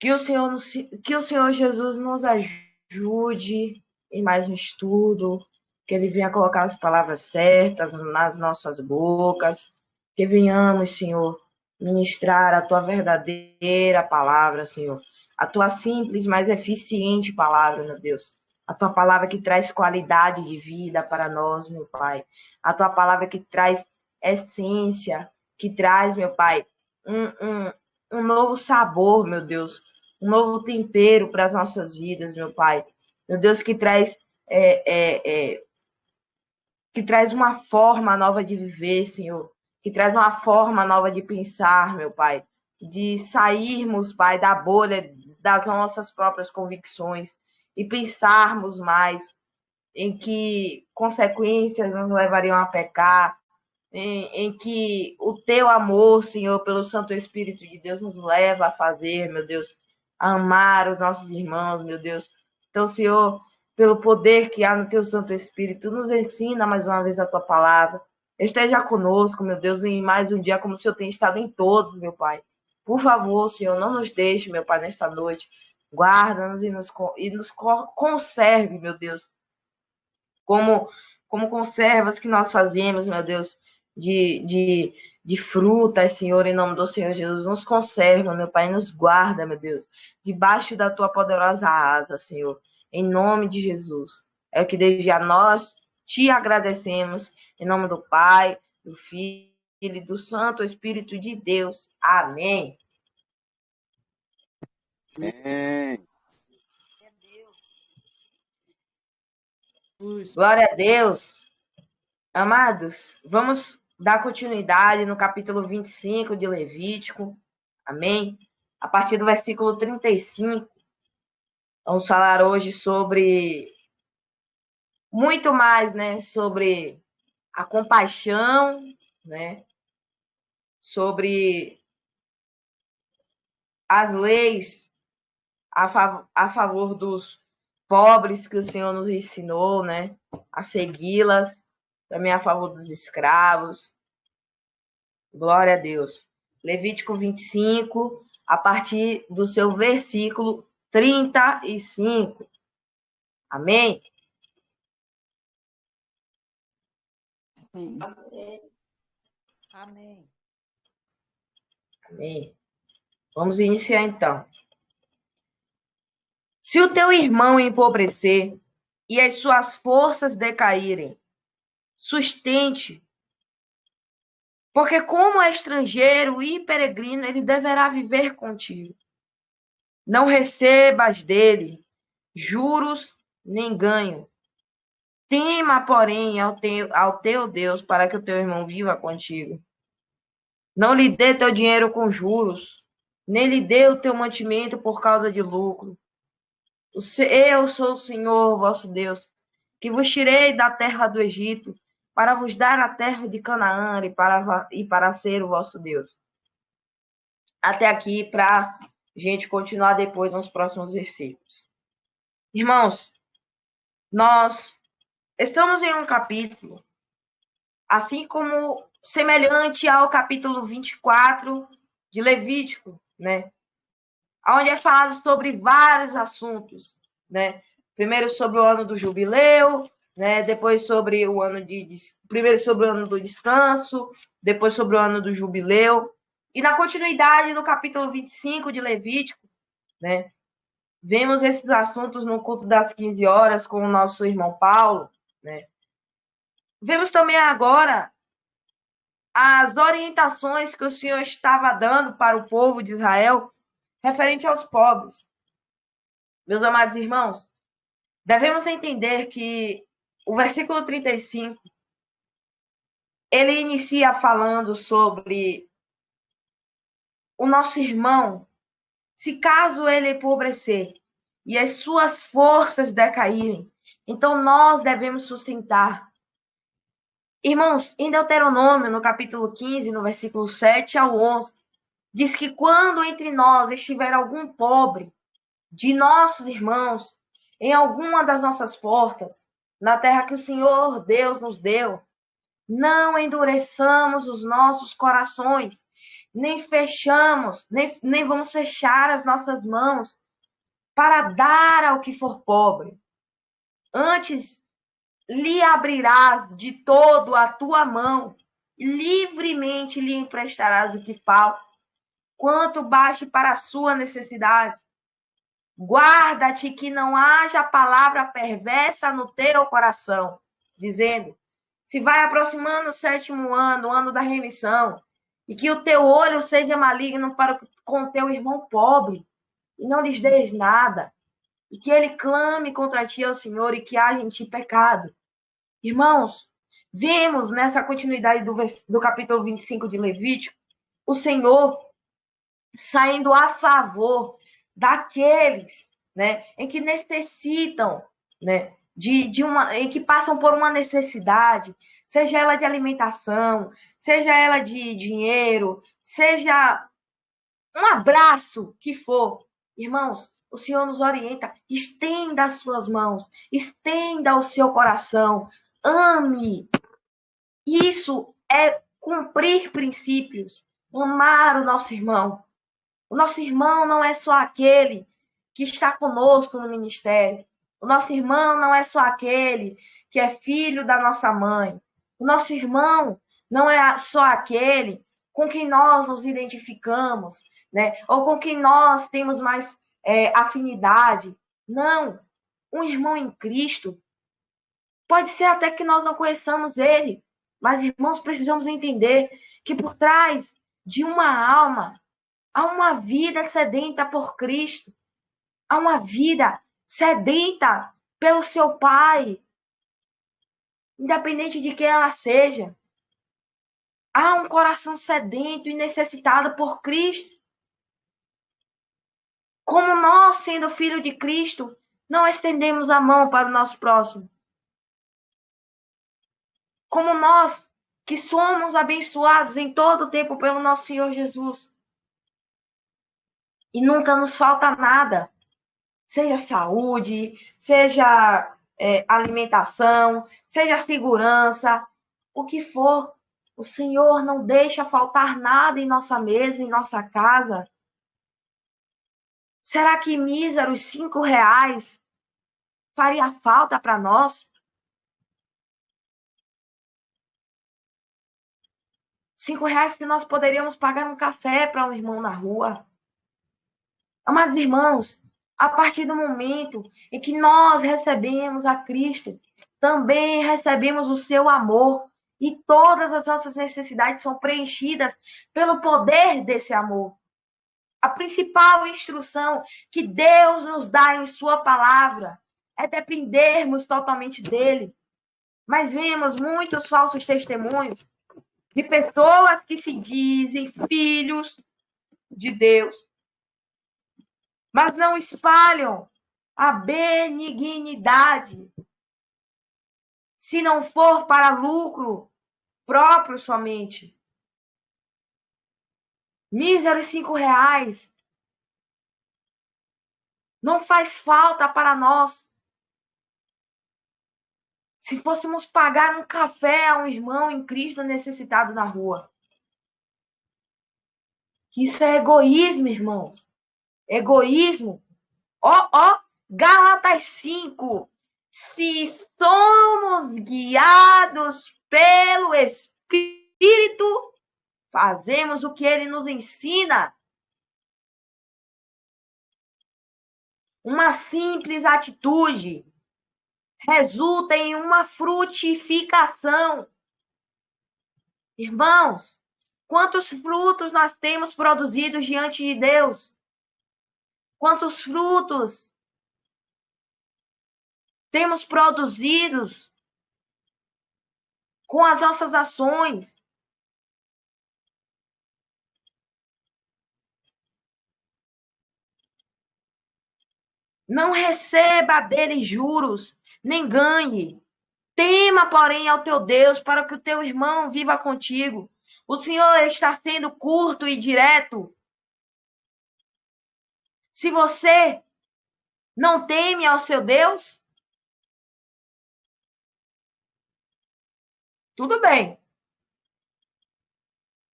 Que o Senhor Jesus nos ajude em mais um estudo, que Ele venha colocar as palavras certas nas nossas bocas, que venhamos, Senhor, ministrar a Tua verdadeira palavra, Senhor, a Tua simples, mas eficiente palavra, meu Deus, a Tua palavra que traz qualidade de vida para nós, meu Pai, a Tua palavra que traz essência, que traz, meu Pai, um novo sabor, meu Deus, um novo tempero para as nossas vidas, meu Pai. Meu Deus, que traz uma forma nova de viver, Senhor. Que traz uma forma nova de pensar, meu Pai. De sairmos, Pai, da bolha das nossas próprias convicções e pensarmos mais em que consequências nos levariam a pecar, em que o teu amor, Senhor, pelo Santo Espírito de Deus nos leva a fazer, meu Deus, a amar os nossos irmãos, meu Deus. Então, Senhor, pelo poder que há no teu Santo Espírito, nos ensina mais uma vez a tua palavra. Esteja conosco, meu Deus, em mais um dia, como o Senhor tem estado em todos, meu Pai. Por favor, Senhor, não nos deixe, meu Pai, nesta noite. Guarda-nos e nos conserve, meu Deus, como, como conservas que nós fazemos, meu Deus, de frutas, Senhor, em nome do Senhor Jesus. Nos conserva, meu Pai, nos guarda, meu Deus, debaixo da tua poderosa asa, Senhor, em nome de Jesus. É o que desde a nós te agradecemos, em nome do Pai, do Filho e do Santo Espírito de Deus. Amém. Amém. Glória a Deus. Amados, vamos dar continuidade no capítulo 25 de Levítico. Amém? A partir do versículo 35, vamos falar hoje sobre muito mais, né? Sobre a compaixão, né? Sobre as leis a favor dos pobres que o Senhor nos ensinou, né? A segui-las, também a favor dos escravos. Glória a Deus. Levítico 25, a partir do seu versículo 35. Amém? Amém. Amém. Vamos iniciar então. Se o teu irmão empobrecer e as suas forças decaírem, sustente, porque como é estrangeiro e peregrino, ele deverá viver contigo. Não recebas dele juros nem ganho. Tema, porém, ao teu Deus, para que o teu irmão viva contigo. Não lhe dê teu dinheiro com juros, nem lhe dê o teu mantimento por causa de lucro. Eu sou o Senhor, vosso Deus, que vos tirei da terra do Egito, para vos dar a terra de Canaã e para ser o vosso Deus. Até aqui, para a gente continuar depois nos próximos versículos. Irmãos, nós estamos em um capítulo, assim como semelhante ao capítulo 24 de Levítico, né? Onde é falado sobre vários assuntos, né? Primeiro sobre o ano do jubileu, né? Depois sobre o ano primeiro sobre o ano do descanso, depois sobre o ano do jubileu. E na continuidade, no capítulo 25 de Levítico, né? Vemos esses assuntos no culto das 15 horas com o nosso irmão Paulo, né? Vemos também agora as orientações que o Senhor estava dando para o povo de Israel referente aos pobres. Meus amados irmãos, devemos entender que o versículo 35, ele inicia falando sobre o nosso irmão, se caso ele empobrecer e as suas forças decaírem, então nós devemos sustentar. Irmãos, em Deuteronômio, no capítulo 15, no versículo 7 ao 11, diz que quando entre nós estiver algum pobre de nossos irmãos em alguma das nossas portas, na terra que o Senhor Deus nos deu, não endureçamos os nossos corações, nem fechamos, nem vamos fechar as nossas mãos para dar ao que for pobre. Antes, lhe abrirás de todo a tua mão, e livremente lhe emprestarás o que falta, quanto baste para a sua necessidade. Guarda-te que não haja palavra perversa no teu coração, dizendo: se vai aproximando o 7º ano, o ano da remissão, e que o teu olho seja maligno para com o teu irmão pobre, e não lhes des nada, e que ele clame contra ti ao Senhor, e que haja em ti pecado. Irmãos, vemos nessa continuidade do capítulo 25 de Levítico, o Senhor saindo a favor daqueles, né, em que necessitam, né, em que passam por uma necessidade, seja ela de alimentação, seja ela de dinheiro, seja um abraço que for. Irmãos, o Senhor nos orienta, estenda as suas mãos, estenda o seu coração, ame. Isso é cumprir princípios, amar o nosso irmão. O nosso irmão não é só aquele que está conosco no ministério. O nosso irmão não é só aquele que é filho da nossa mãe. O nosso irmão não é só aquele com quem nós nos identificamos, né? Ou com quem nós temos mais afinidade. Não. Um irmão em Cristo pode ser até que nós não conheçamos ele, mas, irmãos, precisamos entender que por trás de uma alma há uma vida sedenta por Cristo. Há uma vida sedenta pelo seu Pai, independente de quem ela seja. Há um coração sedento e necessitado por Cristo. Como nós, sendo filho de Cristo, não estendemos a mão para o nosso próximo. Como nós, que somos abençoados em todo o tempo pelo nosso Senhor Jesus. E nunca nos falta nada. Seja saúde, seja alimentação, seja segurança, o que for. O Senhor não deixa faltar nada em nossa mesa, em nossa casa. Será que míseros R$ 5 faria falta para nós? R$ 5 que nós poderíamos pagar um café para um irmão na rua. Amados irmãos, a partir do momento em que nós recebemos a Cristo, também recebemos o seu amor e todas as nossas necessidades são preenchidas pelo poder desse amor. A principal instrução que Deus nos dá em sua palavra é dependermos totalmente dele. Mas vemos muitos falsos testemunhos de pessoas que se dizem filhos de Deus, mas não espalham a benignidade, se não for para lucro próprio somente. Míseros R$ 5 não faz falta para nós. Se fôssemos pagar um café a um irmão em Cristo necessitado na rua. Isso é egoísmo, irmãos. Egoísmo. Gálatas 5. Se somos guiados pelo Espírito, fazemos o que ele nos ensina. Uma simples atitude resulta em uma frutificação. Irmãos, quantos frutos nós temos produzidos diante de Deus? Quantos frutos temos produzidos com as nossas ações? Não receba dele juros, nem ganhe. Tema, porém, ao teu Deus, para que o teu irmão viva contigo. O Senhor está sendo curto e direto. Se você não teme ao seu Deus, tudo bem.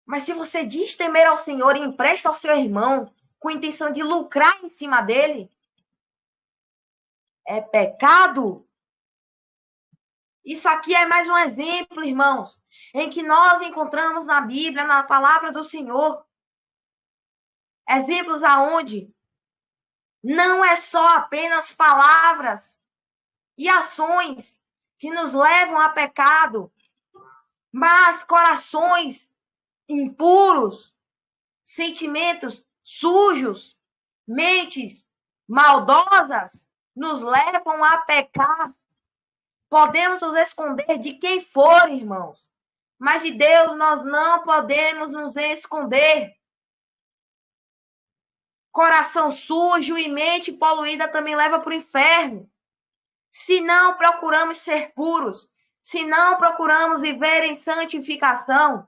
Mas se você diz temer ao Senhor e empresta ao seu irmão com a intenção de lucrar em cima dele, é pecado. Isso aqui é mais um exemplo, irmãos, em que nós encontramos na Bíblia, na palavra do Senhor, exemplos aonde não é só apenas palavras e ações que nos levam a pecado, mas corações impuros, sentimentos sujos, mentes maldosas nos levam a pecar. Podemos nos esconder de quem for, irmãos, mas de Deus nós não podemos nos esconder. Coração sujo e mente poluída também leva para o inferno. Se não procuramos ser puros, se não procuramos viver em santificação,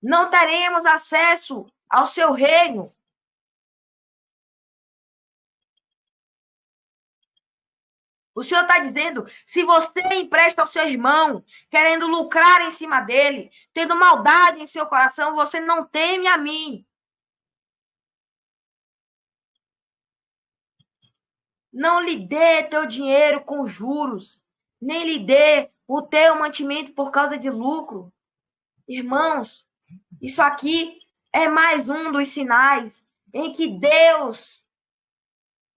não teremos acesso ao seu reino. O Senhor está dizendo, se você empresta ao seu irmão, querendo lucrar em cima dele, tendo maldade em seu coração, você não teme a mim. Não lhe dê teu dinheiro com juros, nem lhe dê o teu mantimento por causa de lucro. Irmãos, isso aqui é mais um dos sinais em que Deus,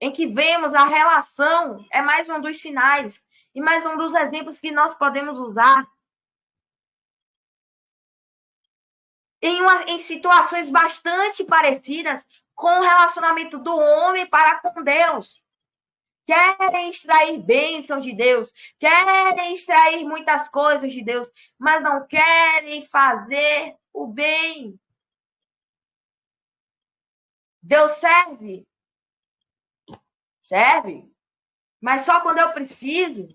em que vemos a relação, é mais um dos sinais e mais um dos exemplos que nós podemos usar em situações bastante parecidas com o relacionamento do homem para com Deus. Querem extrair bênçãos de Deus, querem extrair muitas coisas de Deus, mas não querem fazer o bem. Deus serve? Serve, mas só quando eu preciso.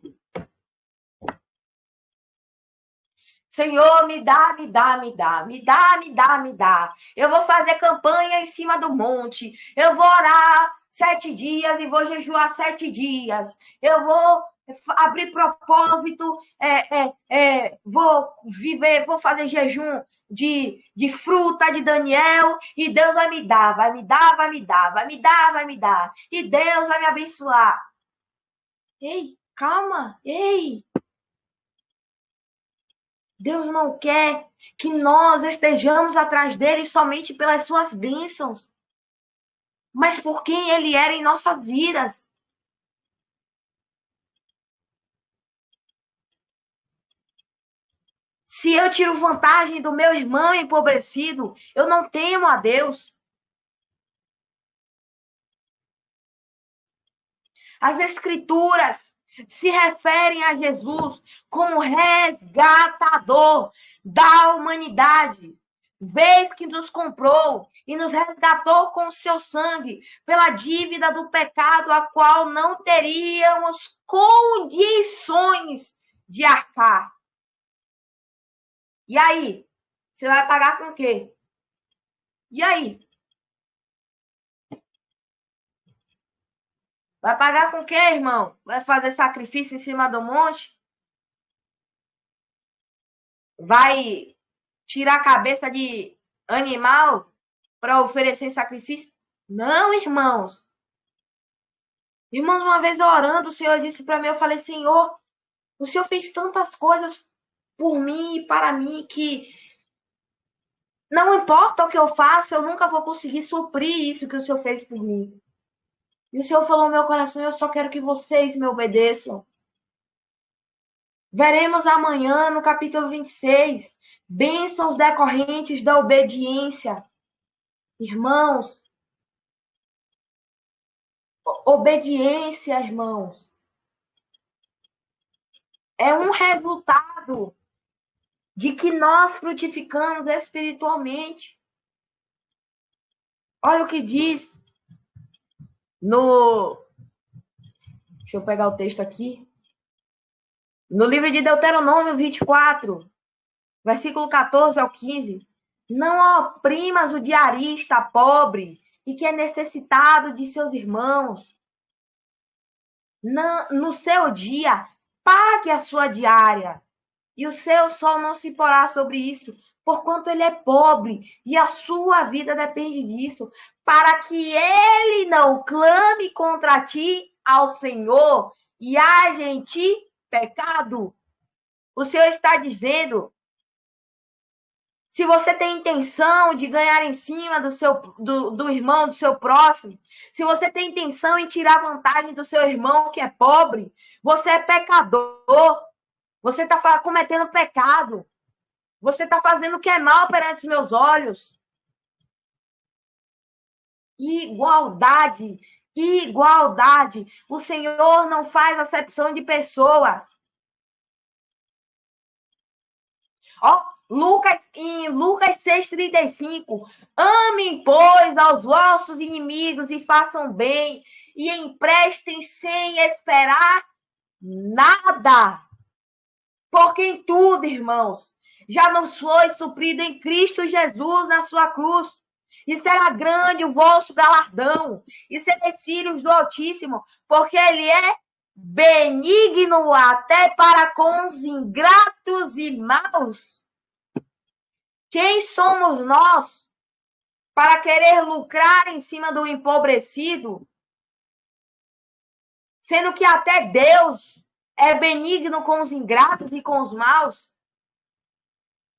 Senhor, me dá, me dá, me dá, me dá, me dá, me dá. Eu vou fazer campanha em cima do monte. Eu vou orar 7 dias e vou jejuar 7 dias. Eu vou abrir propósito, vou viver, vou fazer jejum de fruta de Daniel e Deus vai me dar, vai me dar, vai me dar, vai me dar, vai me dar. E Deus vai me abençoar. Ei, calma, ei. Deus não quer que nós estejamos atrás dele somente pelas suas bênçãos, mas por quem ele era em nossas vidas. Se eu tiro vantagem do meu irmão empobrecido, eu não temo a Deus. As Escrituras se referem a Jesus como resgatador da humanidade, vez que nos comprou e nos resgatou com o seu sangue pela dívida do pecado, a qual não teríamos condições de arcar. E aí? Você vai pagar com o quê? E aí? Vai pagar com o quê, irmão? Vai fazer sacrifício em cima do monte? Vai tirar a cabeça de animal para oferecer sacrifício? Não, irmãos. Irmãos, uma vez orando, o Senhor disse para mim, eu falei, Senhor, o Senhor fez tantas coisas por mim e para mim que não importa o que eu faça, eu nunca vou conseguir suprir isso que o Senhor fez por mim. E o Senhor falou no meu coração, eu só quero que vocês me obedeçam. Veremos amanhã no capítulo 26, bênçãos decorrentes da obediência. Irmãos, obediência, irmãos, é um resultado de que nós frutificamos espiritualmente. Olha o que diz no... Deixa eu pegar o texto aqui. No livro de Deuteronômio 24, versículo 14 ao 15. Não oprimas o diarista pobre e que é necessitado de seus irmãos. No seu dia, pague a sua diária, e o seu sol não se porá sobre isso, porquanto ele é pobre e a sua vida depende disso, para que ele não clame contra ti ao Senhor e haja em ti pecado. O Senhor está dizendo, se você tem intenção de ganhar em cima do irmão, do seu próximo, se você tem intenção em tirar vantagem do seu irmão que é pobre, você é pecador, você está cometendo pecado, você está fazendo o que é mal perante os meus olhos. Igualdade, igualdade. O Senhor não faz acepção de pessoas. Ó, em Lucas 6,35, amem, pois, aos vossos inimigos e façam bem, e emprestem sem esperar nada. Porque em tudo, irmãos, já nos foi suprido em Cristo Jesus na sua cruz. E será grande o vosso galardão, e sereis filhos do Altíssimo, porque Ele é benigno até para com os ingratos e maus. Quem somos nós para querer lucrar em cima do empobrecido, sendo que até Deus é benigno com os ingratos e com os maus?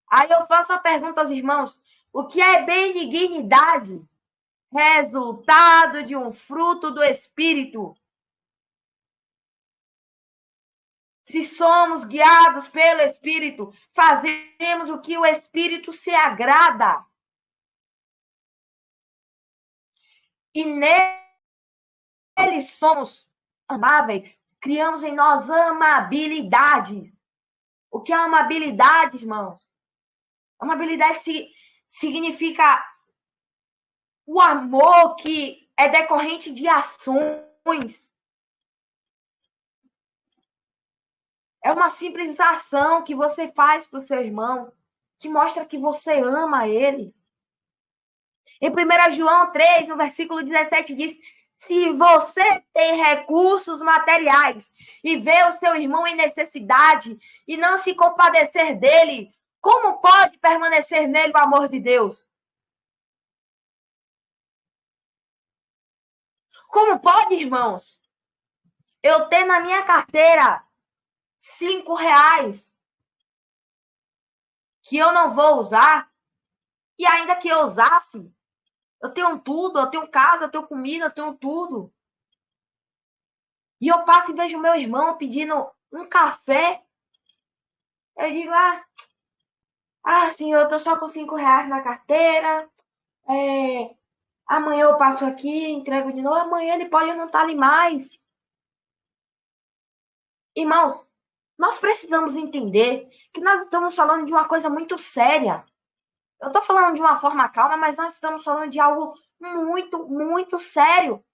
Aí eu faço a pergunta aos irmãos, o que é benignidade? Resultado de um fruto do Espírito. Se somos guiados pelo Espírito, fazemos o que o Espírito se agrada. E nele somos amáveis. Criamos em nós amabilidade. O que é amabilidade, irmãos? Amabilidade significa o amor que é decorrente de ações. É uma simples ação que você faz para o seu irmão, que mostra que você ama ele. Em 1 João 3, no versículo 17, diz: se você tem recursos materiais e vê o seu irmão em necessidade e não se compadecer dele, como pode permanecer nele o amor de Deus? Como pode, irmãos, eu ter na minha carteira R$ 5 que eu não vou usar, e ainda que eu usasse, eu tenho tudo, eu tenho casa, eu tenho comida, eu tenho tudo. E eu passo e vejo meu irmão pedindo um café. Eu digo, senhor, eu tô só com R$ 5 na carteira. Amanhã eu passo aqui, entrego de novo. Amanhã ele pode não estar ali mais. Irmãos, nós precisamos entender que nós estamos falando de uma coisa muito séria. Eu estou falando de uma forma calma, mas nós estamos falando de algo muito, muito sério.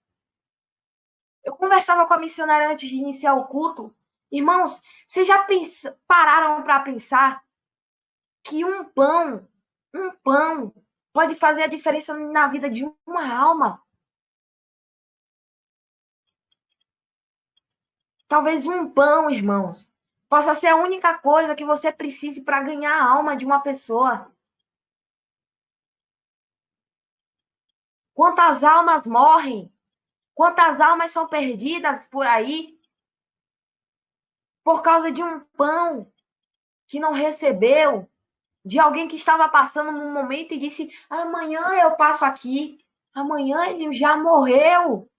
Eu conversava com a missionária antes de iniciar o culto. Irmãos, vocês já pararam para pensar que um pão pode fazer a diferença na vida de uma alma? Talvez um pão, irmãos, possa ser a única coisa que você precise para ganhar a alma de uma pessoa. Quantas almas morrem? Quantas almas são perdidas por aí por causa de um pão que não recebeu, de alguém que estava passando num momento e disse: amanhã eu passo aqui, amanhã ele já morreu.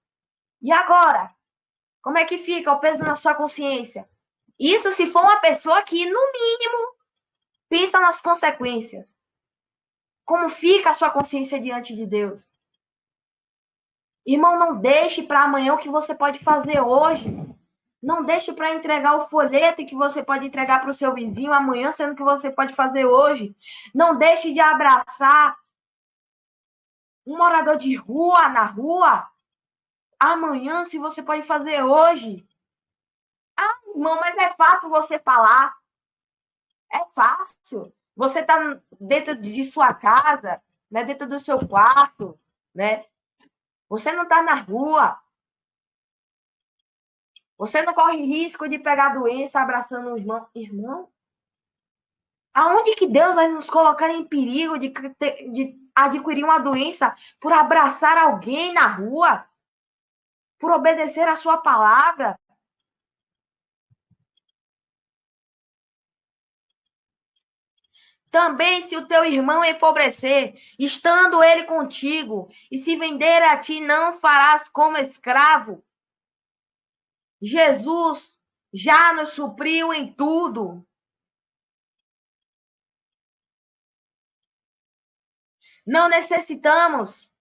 E agora? Como é que fica o peso na sua consciência? Isso se for uma pessoa que, no mínimo, pensa nas consequências. Como fica a sua consciência diante de Deus? Irmão, não deixe para amanhã o que você pode fazer hoje. Não deixe para entregar o folheto que você pode entregar para o seu vizinho amanhã, sendo que você pode fazer hoje. Não deixe de abraçar um morador de rua na rua amanhã, se você pode fazer hoje. Irmão, mas é fácil você falar. É fácil. Você está dentro de sua casa, né? Dentro do seu quarto, né? Você não está na rua. Você não corre risco de pegar doença abraçando o irmão. Irmão, Aonde que Deus vai nos colocar em perigo de adquirir uma doença por abraçar alguém na rua, por obedecer a sua palavra? Também se o teu irmão empobrecer, estando ele contigo, e se vender a ti, não farás como escravo. Jesus já nos supriu em tudo. Não necessitamos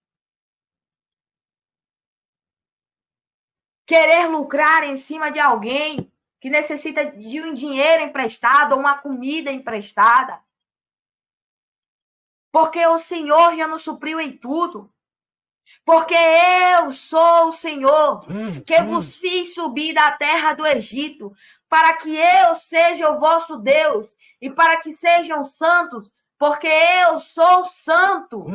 querer lucrar em cima de alguém que necessita de um dinheiro emprestado ou uma comida emprestada. Porque o Senhor já nos supriu em tudo. Porque eu sou o Senhor, que vos fiz subir da terra do Egito, para que eu seja o vosso Deus, e para que sejam santos, porque eu sou santo.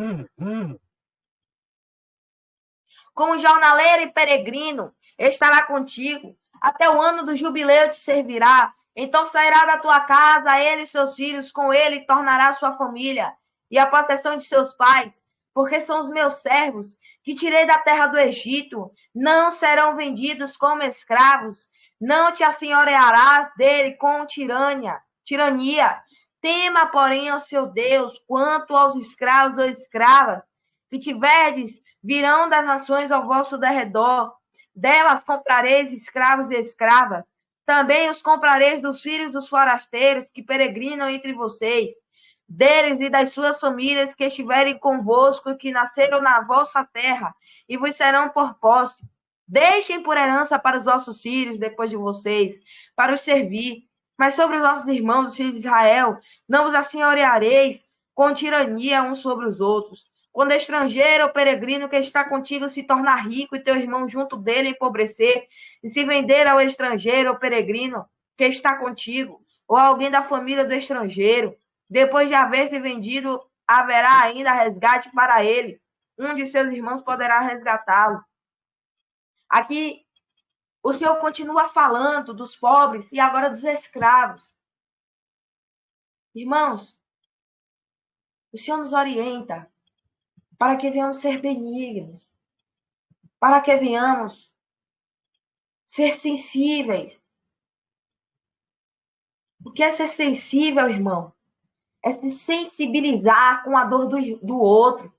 Como jornaleiro e peregrino, estará contigo, até o ano do jubileu te servirá. Então sairá da tua casa, ele e seus filhos, com ele tornará sua família, e a possessão de seus pais, porque são os meus servos, que tirei da terra do Egito, não serão vendidos como escravos, não te assenhorearás dele com tirania. Tema, porém, ao seu Deus, quanto aos escravos ou escravas que tiverdes, virão das nações ao vosso derredor, delas comprareis escravos e escravas, também os comprareis dos filhos dos forasteiros que peregrinam entre vocês, deles e das suas famílias que estiverem convosco, que nasceram na vossa terra, e vos serão por posse. Deixem por herança para os vossos filhos, depois de vocês, para os servir. Mas sobre os nossos irmãos, os filhos de Israel, não vos assenhoreareis com tirania uns sobre os outros. Quando estrangeiro ou peregrino que está contigo se tornar rico e teu irmão junto dele empobrecer, e se vender ao estrangeiro ou peregrino que está contigo, ou alguém da família do estrangeiro, depois de haver se vendido, haverá ainda resgate para ele. Um de seus irmãos poderá resgatá-lo. Aqui, o Senhor continua falando dos pobres e agora dos escravos. Irmãos, o Senhor nos orienta para que venhamos ser benignos, para que venhamos ser sensíveis. O que é ser sensível, irmão? É se sensibilizar com a dor do outro.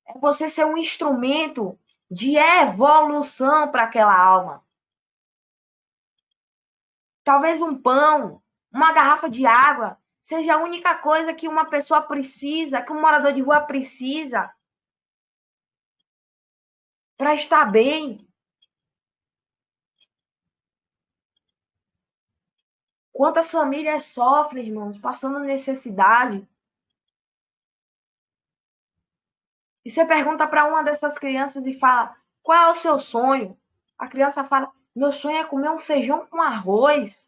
É você ser um instrumento de evolução para aquela alma. Talvez um pão, uma garrafa de água, seja a única coisa que uma pessoa precisa, que um morador de rua precisa para estar bem. Quantas famílias sofrem, irmãos, passando necessidade. E você pergunta para uma dessas crianças e fala: qual é o seu sonho? A criança fala: meu sonho é comer um feijão com arroz.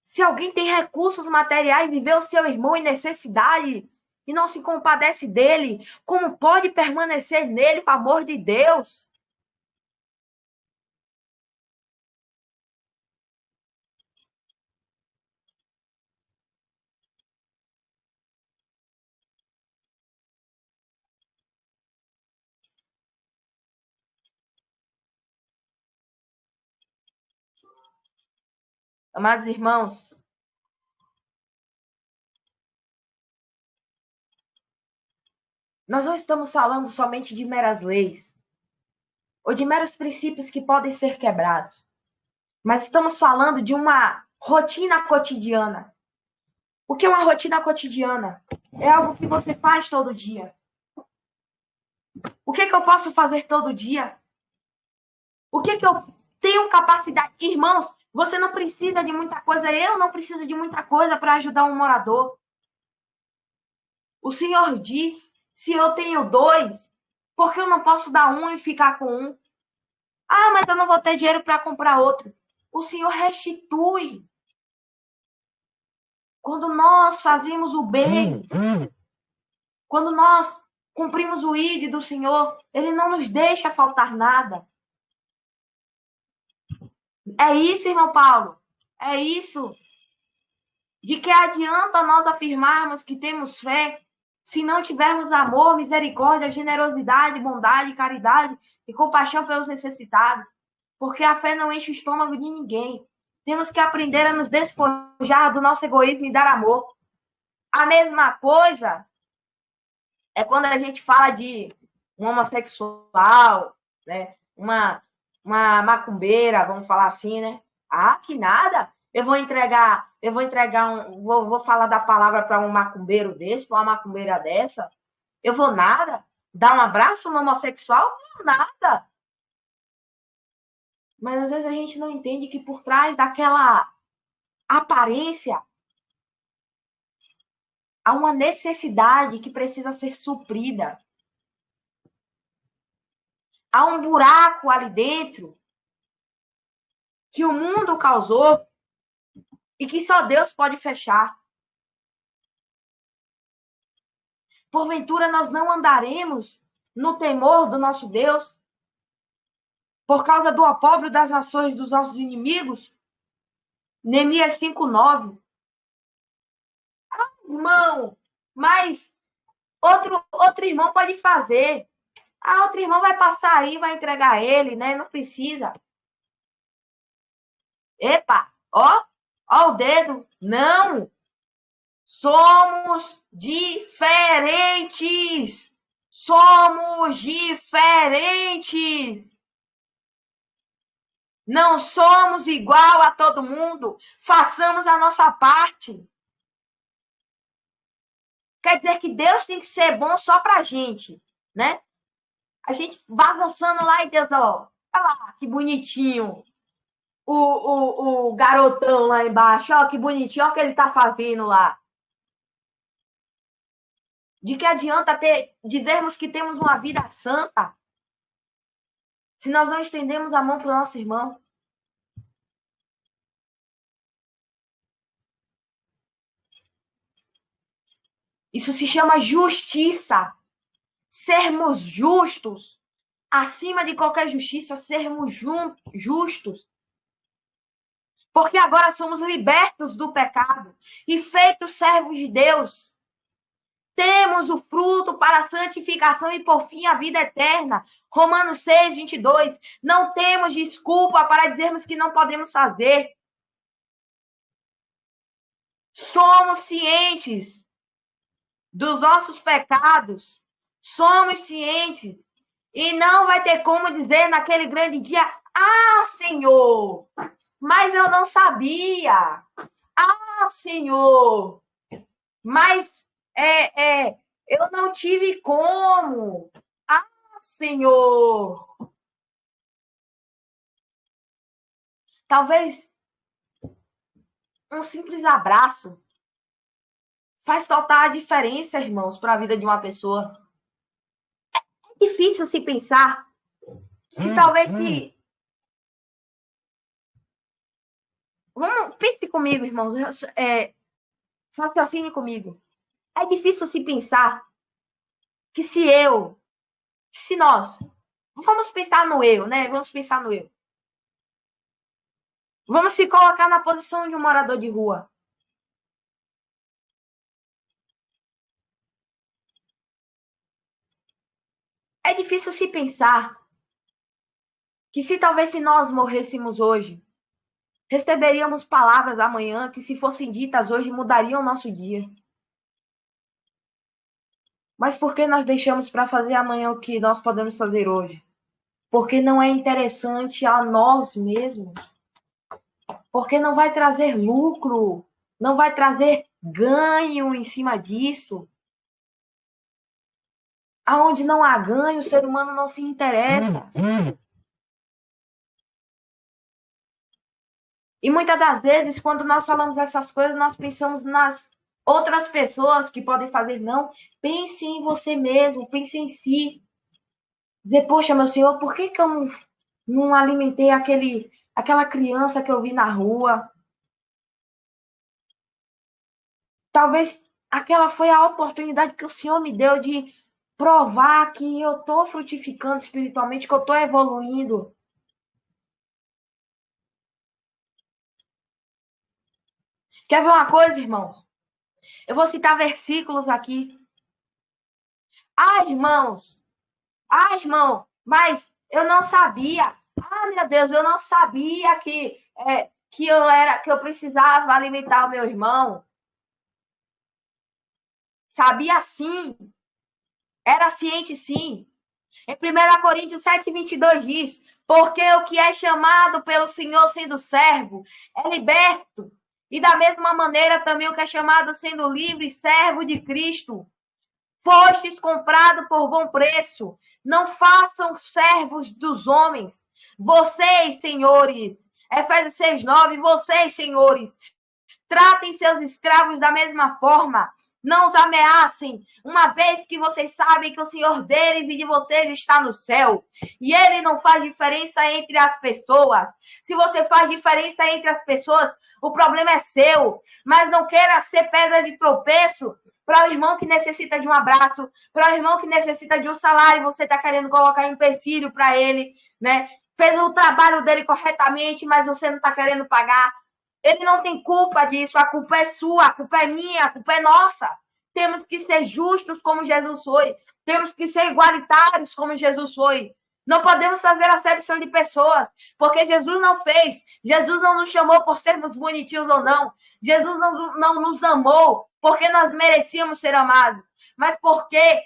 Se alguém tem recursos materiais e vê o seu irmão em necessidade e não se compadece dele, como pode permanecer nele, pelo amor de Deus? Amados irmãos, nós não estamos falando somente de meras leis ou de meros princípios que podem ser quebrados, mas estamos falando de uma rotina cotidiana. O que é uma rotina cotidiana? É algo que você faz todo dia. O que eu posso fazer todo dia? O que eu tenho capacidade? Irmãos, você não precisa de muita coisa, eu não preciso de muita coisa para ajudar um morador. O Senhor diz: se eu tenho dois, por que eu não posso dar um e ficar com um? Ah, mas eu não vou ter dinheiro para comprar outro. O Senhor restitui. Quando nós fazemos o bem, quando nós cumprimos o ID do Senhor, Ele não nos deixa faltar nada. É isso, irmão Paulo. É isso. De que adianta nós afirmarmos que temos fé se não tivermos amor, misericórdia, generosidade, bondade, caridade e compaixão pelos necessitados? Porque a fé não enche o estômago de ninguém. Temos que aprender a nos despojar do nosso egoísmo e dar amor. A mesma coisa é quando a gente fala de um homossexual, né? Uma macumbeira, vamos falar assim, né? Ah, que nada! Vou falar da palavra para um macumbeiro desse, para uma macumbeira dessa. Eu vou nada? Dar um abraço no homossexual? Não, nada. Mas às vezes a gente não entende que por trás daquela aparência há uma necessidade que precisa ser suprida. Há um buraco ali dentro que o mundo causou e que só Deus pode fechar. Porventura nós não andaremos no temor do nosso Deus por causa do opróbrio das nações dos nossos inimigos? Neemias 5:9. Irmão, mas outro irmão pode fazer. Outro irmão vai passar aí, vai entregar ele, né? Não precisa. Epa, ó o dedo. Não! Somos diferentes. Somos diferentes. Não somos igual a todo mundo. Façamos a nossa parte. Quer dizer que Deus tem que ser bom só pra gente, né? A gente vai avançando lá e Deus, olha lá, que bonitinho. O garotão lá embaixo, ó, que bonitinho, ó o que ele tá fazendo lá. De que adianta dizermos que temos uma vida santa se nós não estendemos a mão para o nosso irmão? Isso se chama justiça. Sermos justos. Acima de qualquer justiça, sermos justos. Porque agora somos libertos do pecado e feitos servos de Deus. Temos o fruto para a santificação e, por fim, a vida eterna. Romanos 6:22. Não temos desculpa para dizermos que não podemos fazer. Somos cientes dos nossos pecados. Somos cientes. E não vai ter como dizer naquele grande dia: ah, Senhor, mas eu não sabia. Ah, Senhor, mas eu não tive como. Ah, Senhor. Talvez um simples abraço faz total diferença, irmãos, para a vida de uma pessoa. É difícil se pensar que talvez se... Pense comigo, irmãos. Raciocine comigo. É difícil se pensar que se nós... Vamos pensar no eu, né? Vamos pensar no eu. Vamos se colocar na posição de um morador de rua. É difícil se pensar que se nós morrêssemos hoje, receberíamos palavras amanhã que, se fossem ditas hoje, mudariam o nosso dia. Mas por que nós deixamos para fazer amanhã o que nós podemos fazer hoje? Porque não é interessante a nós mesmos. Porque não vai trazer lucro, não vai trazer ganho em cima disso. Aonde não há ganho, o ser humano não se interessa. E muitas das vezes, quando nós falamos essas coisas, nós pensamos nas outras pessoas que podem fazer. Não, pense em você mesmo, pense em si. Dizer, poxa, meu Senhor, por que eu não alimentei aquela criança que eu vi na rua? Talvez aquela foi a oportunidade que o Senhor me deu de provar que eu estou frutificando espiritualmente, que eu estou evoluindo. Quer ver uma coisa, irmãos? Eu vou citar versículos aqui. Irmãos, irmão, mas eu não sabia. Meu Deus, eu não sabia que eu precisava alimentar o meu irmão. Sabia sim. Era ciente sim. Em 1 Coríntios 7:22 diz: porque o que é chamado pelo Senhor sendo servo é liberto. E da mesma maneira também o que é chamado sendo livre, servo de Cristo. Fostes comprado por bom preço. Não façam servos dos homens. Vocês, senhores, Efésios 6:9, vocês, senhores, tratem seus escravos da mesma forma. Não os ameacem, uma vez que vocês sabem que o Senhor deles e de vocês está no céu. E ele não faz diferença entre as pessoas. Se você faz diferença entre as pessoas, o problema é seu. Mas não queira ser pedra de tropeço para o irmão que necessita de um abraço, para o irmão que necessita de um salário, você está querendo colocar empecilho para ele, né? Fez o trabalho dele corretamente, mas você não está querendo pagar. Ele não tem culpa disso, a culpa é sua, a culpa é minha, a culpa é nossa. Temos que ser justos como Jesus foi. Temos que ser igualitários como Jesus foi. Não podemos fazer acepção de pessoas, porque Jesus não fez. Jesus não nos chamou por sermos bonitinhos ou não. Jesus não nos amou porque nós merecíamos ser amados, mas porque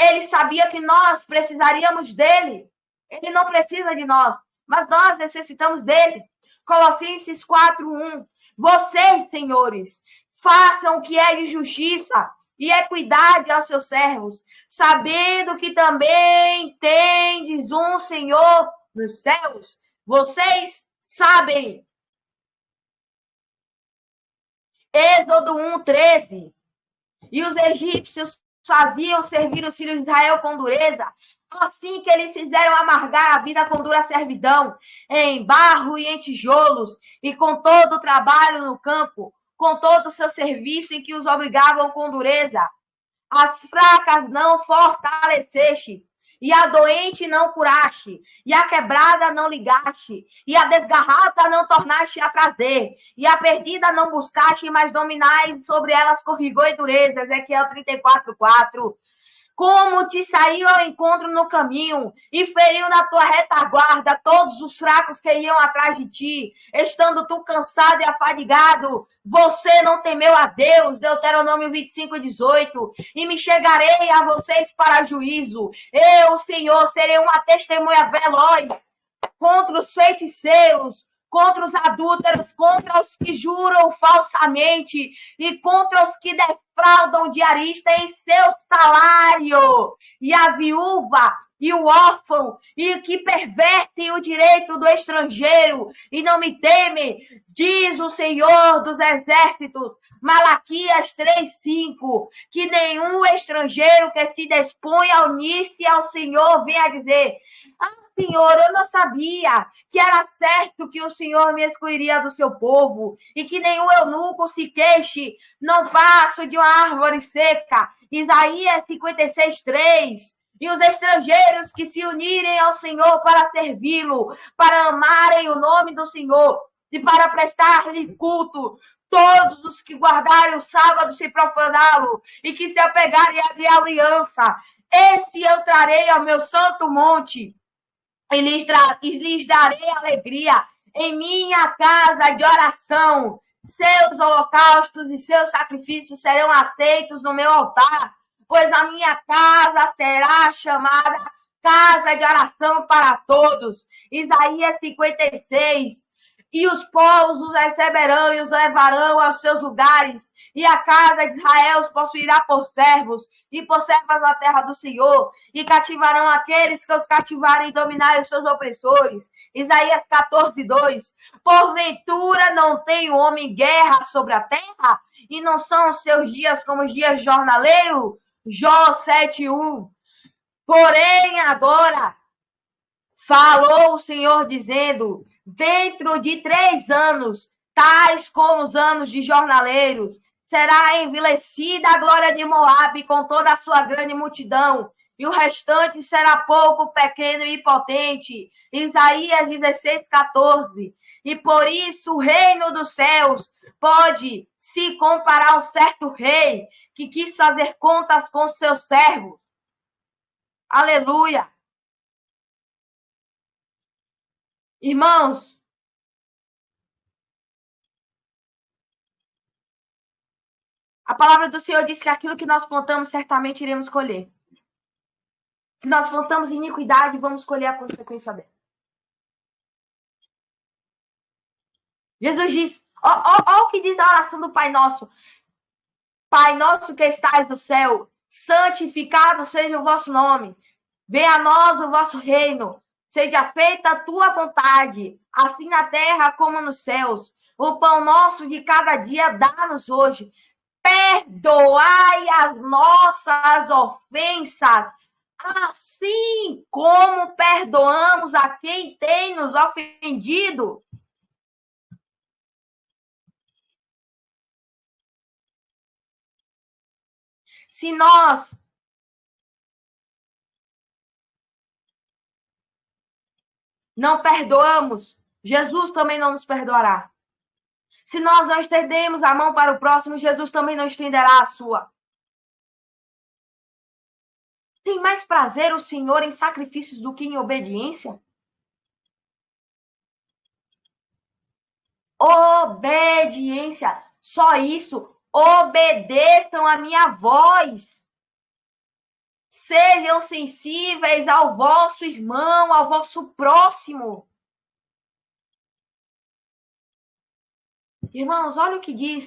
ele sabia que nós precisaríamos dele. Ele não precisa de nós, mas nós necessitamos dele. Colossenses 4:1. Vocês, senhores, façam o que é de justiça e equidade aos seus servos, sabendo que também tendes um Senhor nos céus. Vocês sabem. Êxodo 1:13. E os egípcios faziam servir os filhos de Israel com dureza, assim que eles fizeram amargar a vida com dura servidão, em barro e em tijolos, e com todo o trabalho no campo, com todo o seu serviço em que os obrigavam com dureza. As fracas não fortaleceste, e a doente não curaste, e a quebrada não ligaste, e a desgarrada não tornaste a trazer, e a perdida não buscaste, mas dominais sobre elas com rigor e dureza. Ezequiel 34:4. Como te saiu ao encontro no caminho e feriu na tua retaguarda todos os fracos que iam atrás de ti, estando tu cansado e afadigado, você não temeu a Deus, Deuteronômio 25:18, e me chegarei a vocês para juízo. Eu, Senhor, serei uma testemunha veloz contra os feiticeiros, contra os adúlteros, contra os que juram falsamente e contra os que defraudam o diarista em seu salário, e a viúva e o órfão, e que pervertem o direito do estrangeiro e não me temem, diz o Senhor dos Exércitos. Malaquias 3:5, que nenhum estrangeiro que se dispõe a unir-se ao Senhor venha dizer: Senhor, eu não sabia que era certo que o Senhor me excluiria do seu povo e que nenhum eunuco se queixe, não passo de uma árvore seca. Isaías 56:3. E os estrangeiros que se unirem ao Senhor para servi-lo, para amarem o nome do Senhor e para prestar-lhe culto, todos os que guardarem o sábado sem profaná-lo e que se apegarem à minha aliança, esse eu trarei ao meu santo monte e lhes darei alegria em minha casa de oração. Seus holocaustos e seus sacrifícios serão aceitos no meu altar, pois a minha casa será chamada casa de oração para todos. Isaías 56. E os povos os receberão e os levarão aos seus lugares, e a casa de Israel os possuirá por servos, e por servas na terra do Senhor, e cativarão aqueles que os cativarem e dominarem os seus opressores. Isaías 14:2. Porventura não tem o homem guerra sobre a terra, e não são os seus dias como os dias de jornaleiro? Jó 7:1. Porém, agora falou o Senhor dizendo: dentro de 3 anos, tais como os anos de jornaleiros, será envilecida a glória de Moabe com toda a sua grande multidão, e o restante será pouco, pequeno e potente. Isaías 16:14. E por isso o reino dos céus pode se comparar ao certo rei que quis fazer contas com seus servos. Aleluia! Irmãos, a palavra do Senhor diz que aquilo que nós plantamos, certamente iremos colher. Se nós plantamos iniquidade, vamos colher a consequência dela. Jesus diz, ó o que diz a oração do Pai Nosso. Pai nosso que estais no céu, santificado seja o vosso nome. Venha a nós o vosso reino. Seja feita a tua vontade, assim na terra como nos céus. O pão nosso de cada dia dá-nos hoje. Perdoai as nossas ofensas, assim como perdoamos a quem tem nos ofendido. Se nós não perdoamos, Jesus também não nos perdoará. Se nós não estendemos a mão para o próximo, Jesus também não estenderá a sua. Tem mais prazer o Senhor em sacrifícios do que em obediência? Obediência. Só isso. Obedeçam a minha voz. Sejam sensíveis ao vosso irmão, ao vosso próximo. Irmãos, olha o que diz.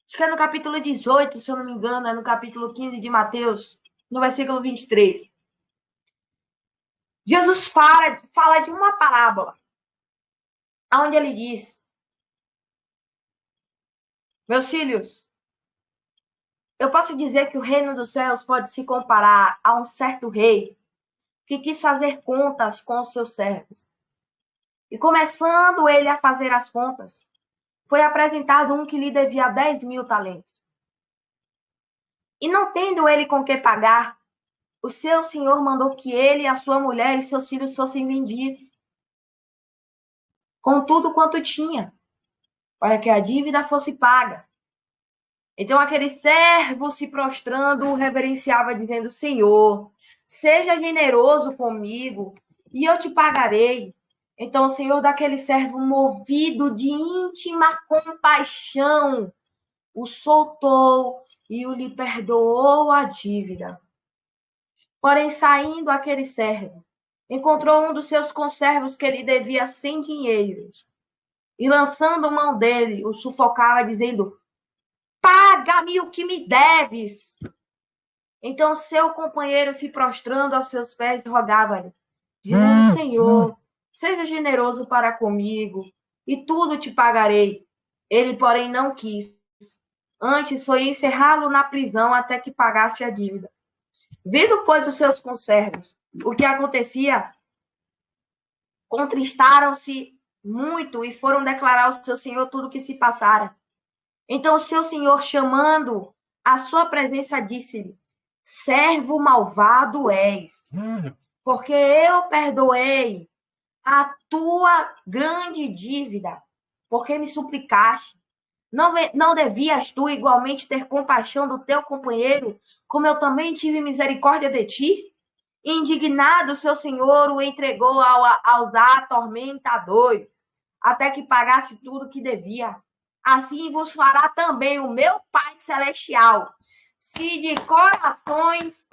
Acho que é no capítulo 18, se eu não me engano, é no capítulo 15 de Mateus, no versículo 23. Jesus fala de uma parábola, onde ele diz: meus filhos, eu posso dizer que o reino dos céus pode se comparar a um certo rei que quis fazer contas com os seus servos. E começando ele a fazer as contas, foi apresentado um que lhe devia 10.000 talentos. E não tendo ele com que pagar, o seu senhor mandou que ele, a sua mulher e seus filhos fossem vendidos, com tudo quanto tinha, para que a dívida fosse paga. Então aquele servo, se prostrando, o reverenciava, dizendo: Senhor, seja generoso comigo, e eu te pagarei. Então o senhor daquele servo, movido de íntima compaixão, o soltou e o lhe perdoou a dívida. Porém, saindo aquele servo, encontrou um dos seus conservos que lhe devia 100 dinheiros, e lançando mão dele, o sufocava, dizendo: paga-me o que me deves. Então seu companheiro, se prostrando aos seus pés, rogava-lhe, dizendo: Senhor, seja generoso para comigo, e tudo te pagarei. Ele, porém, não quis. Antes foi encerrá-lo na prisão até que pagasse a dívida. Vendo, pois, os seus conservos o que acontecia, contristaram-se muito e foram declarar ao seu senhor tudo o que se passara. Então o seu senhor, chamando à sua presença, disse-lhe: servo malvado és, porque eu perdoei a tua grande dívida, porque me suplicaste. Não devias tu igualmente ter compaixão do teu companheiro, como eu também tive misericórdia de ti? Indignado, seu senhor o entregou aos atormentadores, até que pagasse tudo que devia. Assim vos fará também o meu Pai Celestial, se de corações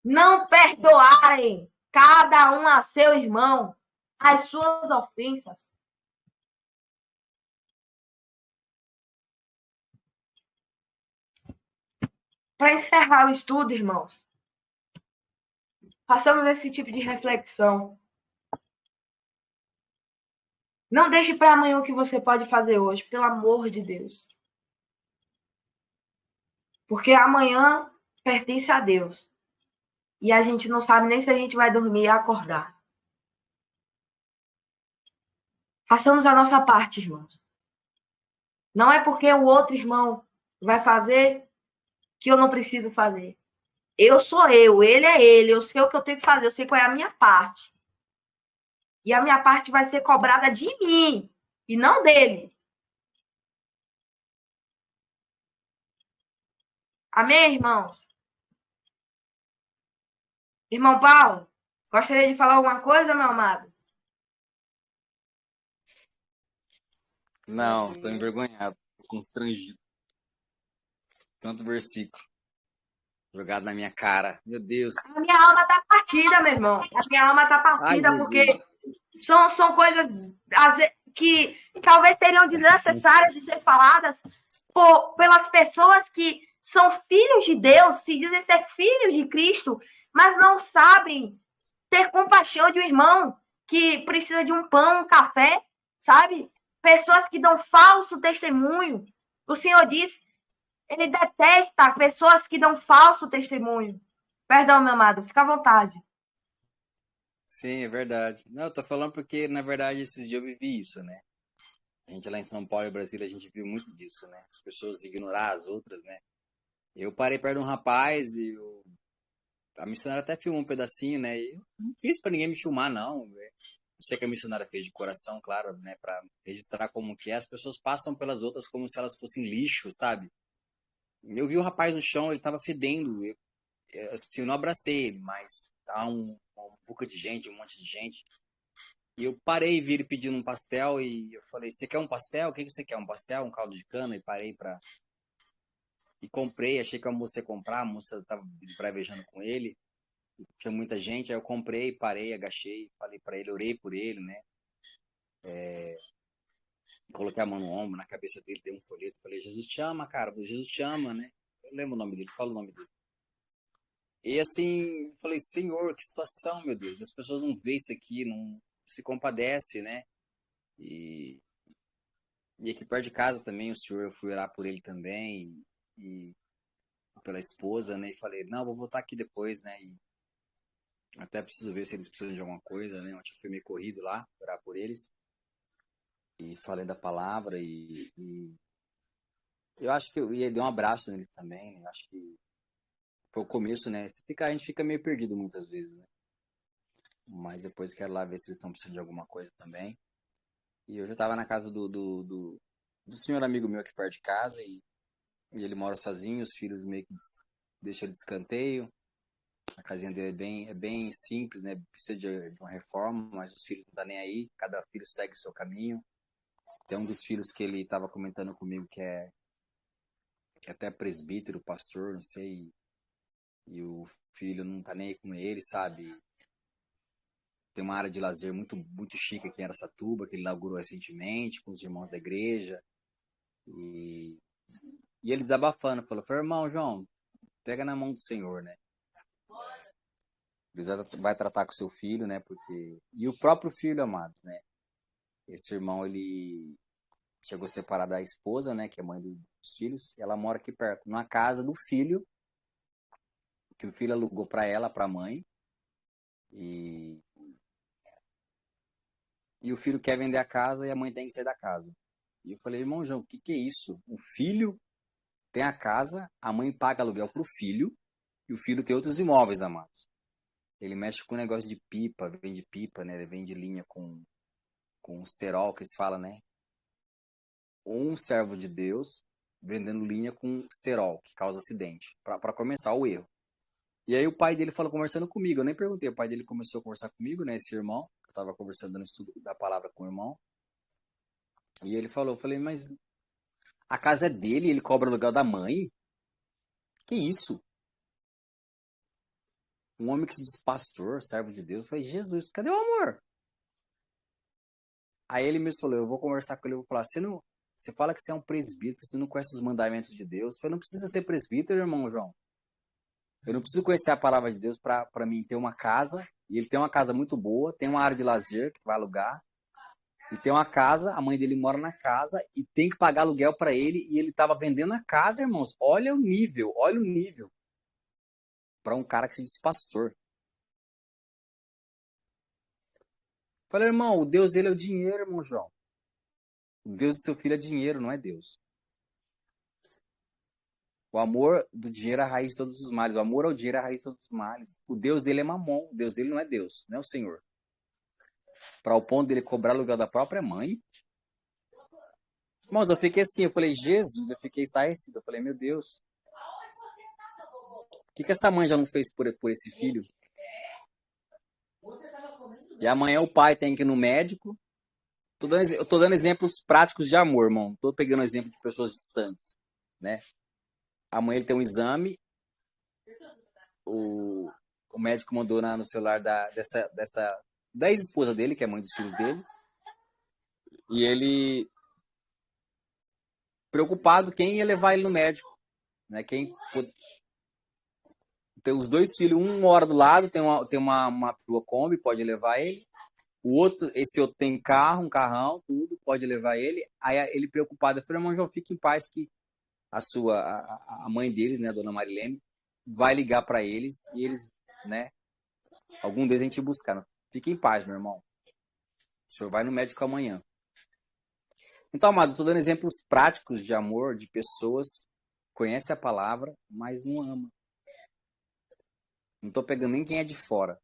não perdoarem cada um a seu irmão as suas ofensas. Para encerrar o estudo, irmãos, façamos esse tipo de reflexão. Não deixe para amanhã o que você pode fazer hoje, pelo amor de Deus. Porque amanhã pertence a Deus. E a gente não sabe nem se a gente vai dormir e acordar. Façamos a nossa parte, irmãos. Não é porque o outro irmão vai fazer que eu não preciso fazer. Eu sou eu, ele é ele, eu sei o que eu tenho que fazer, eu sei qual é a minha parte. E a minha parte vai ser cobrada de mim e não dele. Amém, irmão? Irmão Paulo, gostaria de falar alguma coisa, meu amado? Não, tô envergonhado, tô constrangido. Tanto versículo jogado na minha cara. Meu Deus. A minha alma está partida, meu irmão. A minha alma está Ai, partida porque Jesus. são coisas que talvez seriam desnecessárias de ser faladas pelas pessoas que são filhos de Deus, se dizem ser filhos de Cristo, mas não sabem ter compaixão de um irmão que precisa de um pão, um café, sabe? Pessoas que dão falso testemunho. O Senhor diz, ele detesta pessoas que dão falso testemunho. Perdão, meu amado, fica à vontade. Sim, é verdade. Não, eu tô falando porque, na verdade, esses dias eu vivi isso, né? A gente lá em São Paulo e Brasília, a gente viu muito disso, né? As pessoas ignorar as outras, né? Eu parei perto de um rapaz e a missionária até filmou um pedacinho, né? E eu não fiz pra ninguém me filmar, não. Eu sei que a missionária fez de coração, claro, né? Pra registrar como que é. As pessoas passam pelas outras como se elas fossem lixo, sabe? Eu vi o rapaz no chão, ele tava fedendo. Assim, eu não abracei ele, mas tá uma buca de gente, um monte de gente. E eu parei, vi ele pedindo um pastel e eu falei, você quer um pastel? O que que você quer? Um pastel? Um caldo de cana? E parei pra... E comprei, achei que a moça ia comprar, a moça tava esbravejando com ele. Tinha muita gente, aí eu comprei, parei, agachei, falei pra ele, orei por ele, né? Coloquei a mão no ombro, na cabeça dele, dei um folheto, falei, Jesus te ama, cara, Jesus te ama, né? Eu lembro o nome dele, falo o nome dele. E assim, falei, Senhor, que situação, meu Deus, as pessoas não veem isso aqui, não se compadece, né? E, e aqui perto de casa também, o senhor, eu fui orar por ele também, e pela esposa, né? E falei, não, vou voltar aqui depois, né? E até preciso ver se eles precisam de alguma coisa, né? Ontem eu fui meio corrido lá, orar por eles. E falei da palavra e eu acho que eu ia dar um abraço neles também, né? Eu acho que foi o começo, né? A gente fica meio perdido muitas vezes, né? Mas depois quero lá ver se eles estão precisando de alguma coisa também. E eu já estava na casa do senhor amigo meu aqui perto de casa e ele mora sozinho, os filhos meio que deixam ele de escanteio. A casinha dele é bem simples, né? Precisa de uma reforma, mas os filhos não estão nem aí, cada filho segue o seu caminho. Tem um dos filhos que ele estava comentando comigo que é até presbítero, pastor, não sei, e o filho não tá nem aí com ele, sabe? Tem uma área de lazer muito chique aqui em Araçatuba, que ele inaugurou recentemente com os irmãos da igreja. E, e ele desabafando, falou, irmão João, pega na mão do Senhor, né? Deus vai tratar com seu filho, né? Porque... E o próprio filho, amados, né? Esse irmão, ele chegou a separar da esposa, né? Que é mãe dos filhos. E ela mora aqui perto, na casa do filho, que o filho alugou para ela, para a mãe. E e o filho quer vender a casa e a mãe tem que sair da casa. E eu falei, irmão João, o que é isso? O filho tem a casa, a mãe paga aluguel pro filho, e o filho tem outros imóveis, amados. Ele mexe com negócio de pipa, vende pipa, né? Ele vende linha com cerol, que eles falam, né? Um servo de Deus vendendo linha com cerol, que causa acidente, para começar o erro. E aí o pai dele falou, conversando comigo, eu nem perguntei, o pai dele começou a conversar comigo, né? Esse irmão, eu tava conversando no estudo da palavra com o irmão, e ele falou, eu falei, mas a casa é dele, ele cobra o aluguel da mãe? Que isso? Um homem que se diz pastor, servo de Deus. Eu falei, Jesus, cadê o amor? Aí ele mesmo falou, eu vou conversar com ele, eu vou falar, você fala que você é um presbítero, você não conhece os mandamentos de Deus. Eu falei, não precisa ser presbítero, irmão João. Eu não preciso conhecer a palavra de Deus para mim ter uma casa, e ele tem uma casa muito boa, tem uma área de lazer que vai alugar, e tem uma casa, a mãe dele mora na casa, e tem que pagar aluguel para ele, e ele estava vendendo a casa, irmãos. Olha o nível. Para um cara que se diz pastor. Falei, irmão, o Deus dele é o dinheiro, irmão João. O Deus do seu filho é dinheiro, não é Deus. O amor do dinheiro é a raiz de todos os males. O amor ao dinheiro é a raiz de todos os males. O Deus dele é Mamon. O Deus dele não é Deus, não é o Senhor. Para o ponto dele cobrar aluguel da própria mãe. Irmãos, eu fiquei assim, eu falei, Jesus, eu fiquei estarrecido. Eu falei, meu Deus. O que essa mãe já não fez por esse filho? E amanhã o pai tem que ir no médico. Eu tô dando exemplos práticos de amor, irmão. Não tô pegando exemplo de pessoas distantes, né? Amanhã ele tem um exame. O médico mandou no celular da ex-esposa dele, que é mãe dos filhos dele. E ele, preocupado, quem ia levar ele no médico, né? Tem os dois filhos, um mora do lado, tem uma Kombi, pode levar ele. Esse outro tem carro, um carrão, tudo, pode levar ele. Aí ele preocupado, eu falei, irmão João, fique em paz que a mãe deles, né, a dona Marilene, vai ligar para eles e eles, né, algum deles a gente buscar. Fique em paz, meu irmão. O senhor vai no médico amanhã. Então, amado, estou dando exemplos práticos de amor, de pessoas que conhecem a palavra, mas não amam. Não estou pegando nem quem é de fora.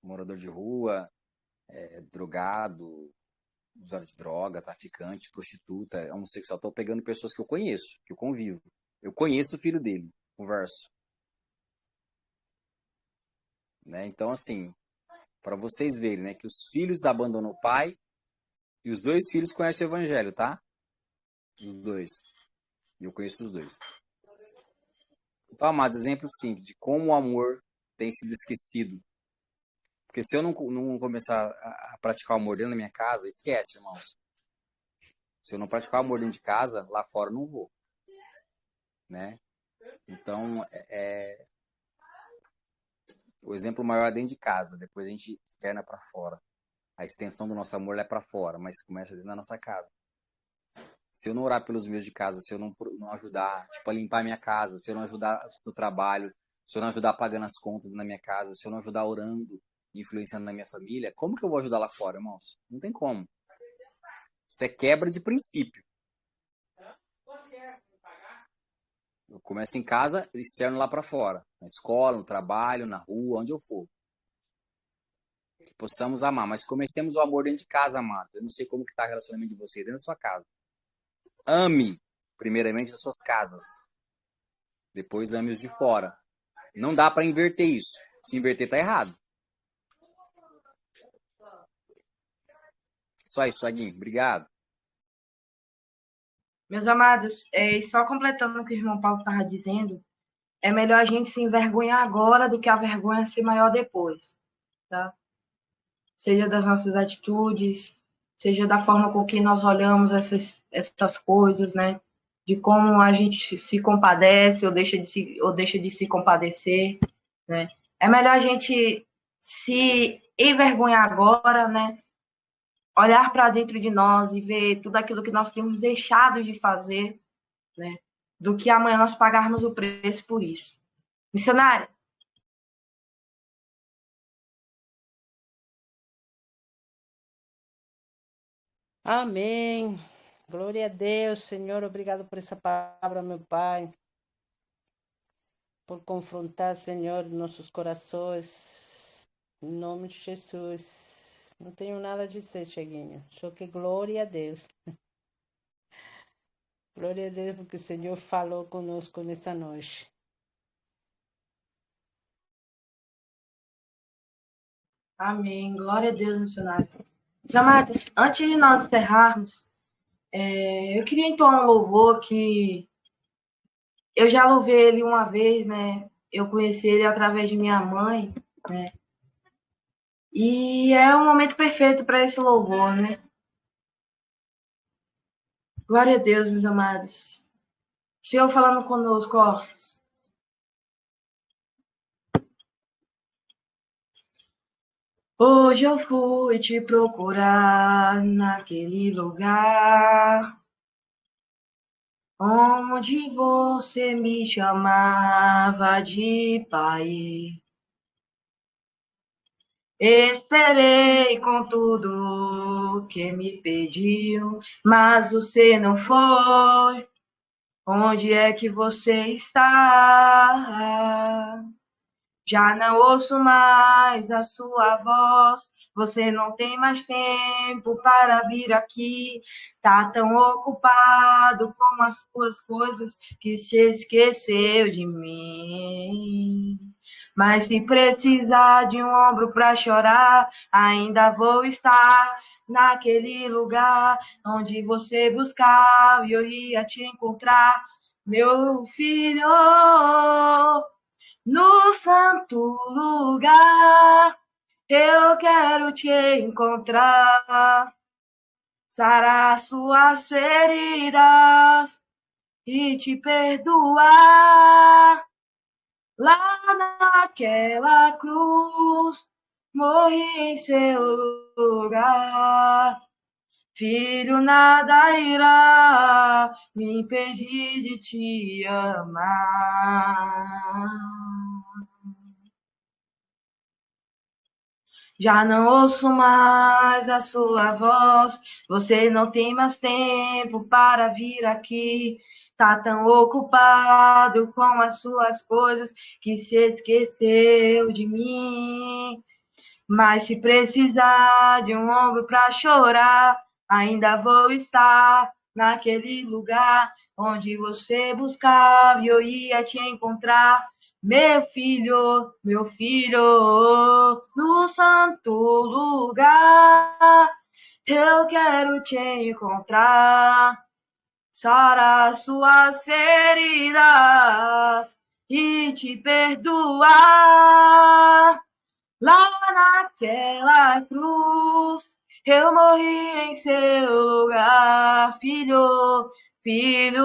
Morador de rua, drogado, usuário de droga, traficante, prostituta, homossexual. Estou pegando pessoas que eu conheço, que eu convivo. Eu conheço o filho dele, converso. Né? Então, assim, para vocês verem, né, que os filhos abandonam o pai e os dois filhos conhecem o evangelho, tá? Os dois. E eu conheço os dois. Então, amados, exemplo simples de como o amor tem sido esquecido. Porque se eu não começar a praticar o amor dentro da minha casa, esquece, irmãos. Se eu não praticar o amor dentro de casa, lá fora eu não vou. Né? Então, o exemplo maior é dentro de casa. Depois a gente externa para fora. A extensão do nosso amor é para fora, mas começa dentro da nossa casa. Se eu não orar pelos meus de casa, se eu não ajudar, tipo, a limpar a minha casa, se eu não ajudar no trabalho, se eu não ajudar pagando as contas na minha casa, se eu não ajudar orando, influenciando na minha família, como que eu vou ajudar lá fora, irmãos? Não tem como. Isso é quebra de princípio. Eu começo em casa, externo lá para fora. Na escola, no trabalho, na rua, onde eu for. Que possamos amar. Mas comecemos o amor dentro de casa, amado. Eu não sei como que está o relacionamento de você dentro da sua casa. Ame, primeiramente, as suas casas. Depois ame os de fora. Não dá para inverter isso. Se inverter, tá errado. Só isso, Aguinho. Obrigado. Meus amados, só completando o que o irmão Paulo estava dizendo, é melhor a gente se envergonhar agora do que a vergonha ser maior depois, tá? Seja das nossas atitudes, seja da forma com que nós olhamos essas coisas, né? De como a gente se compadece ou deixa de se compadecer, né? É melhor a gente se envergonhar agora, né? Olhar para dentro de nós e ver tudo aquilo que nós temos deixado de fazer, né? Do que amanhã nós pagarmos o preço por isso. Missionária? Amém. Glória a Deus, Senhor. Obrigado por essa palavra, meu Pai. Por confrontar, Senhor, nossos corações. Em nome de Jesus. Não tenho nada a dizer, Cheguinho. Só que glória a Deus. Glória a Deus, porque o Senhor falou conosco nessa noite. Amém. Glória a Deus, missionário. Amados, antes de nós encerrarmos, eu queria entoar um louvor que eu já louvei ele uma vez, né? Eu conheci ele através de minha mãe, né? E é um momento perfeito para esse louvor, né? Glória a Deus, meus amados. Senhor falando conosco, ó. Hoje eu fui te procurar naquele lugar onde você me chamava de pai. Esperei com tudo que me pediu, mas você não foi. onde é que você está? Já não ouço mais a sua voz, você não tem mais tempo para vir aqui. Tá tão ocupado com as suas coisas que se esqueceu de mim. Mas se precisar de um ombro para chorar, ainda vou estar naquele lugar onde você buscava e eu ia te encontrar, meu filho. No santo lugar, eu quero te encontrar, sarar suas feridas e te perdoar. Lá naquela cruz, morri em seu lugar. Filho, nada irá me impedir de te amar. Já não ouço mais a sua voz, você não tem mais tempo para vir aqui. Tá tão ocupado com as suas coisas que se esqueceu de mim. Mas se precisar de um ombro para chorar, ainda vou estar naquele lugar onde você buscava e eu ia te encontrar. Meu filho, no santo lugar, eu quero te encontrar, sarar suas feridas e te perdoar. Lá naquela cruz, eu morri em seu lugar. Filho,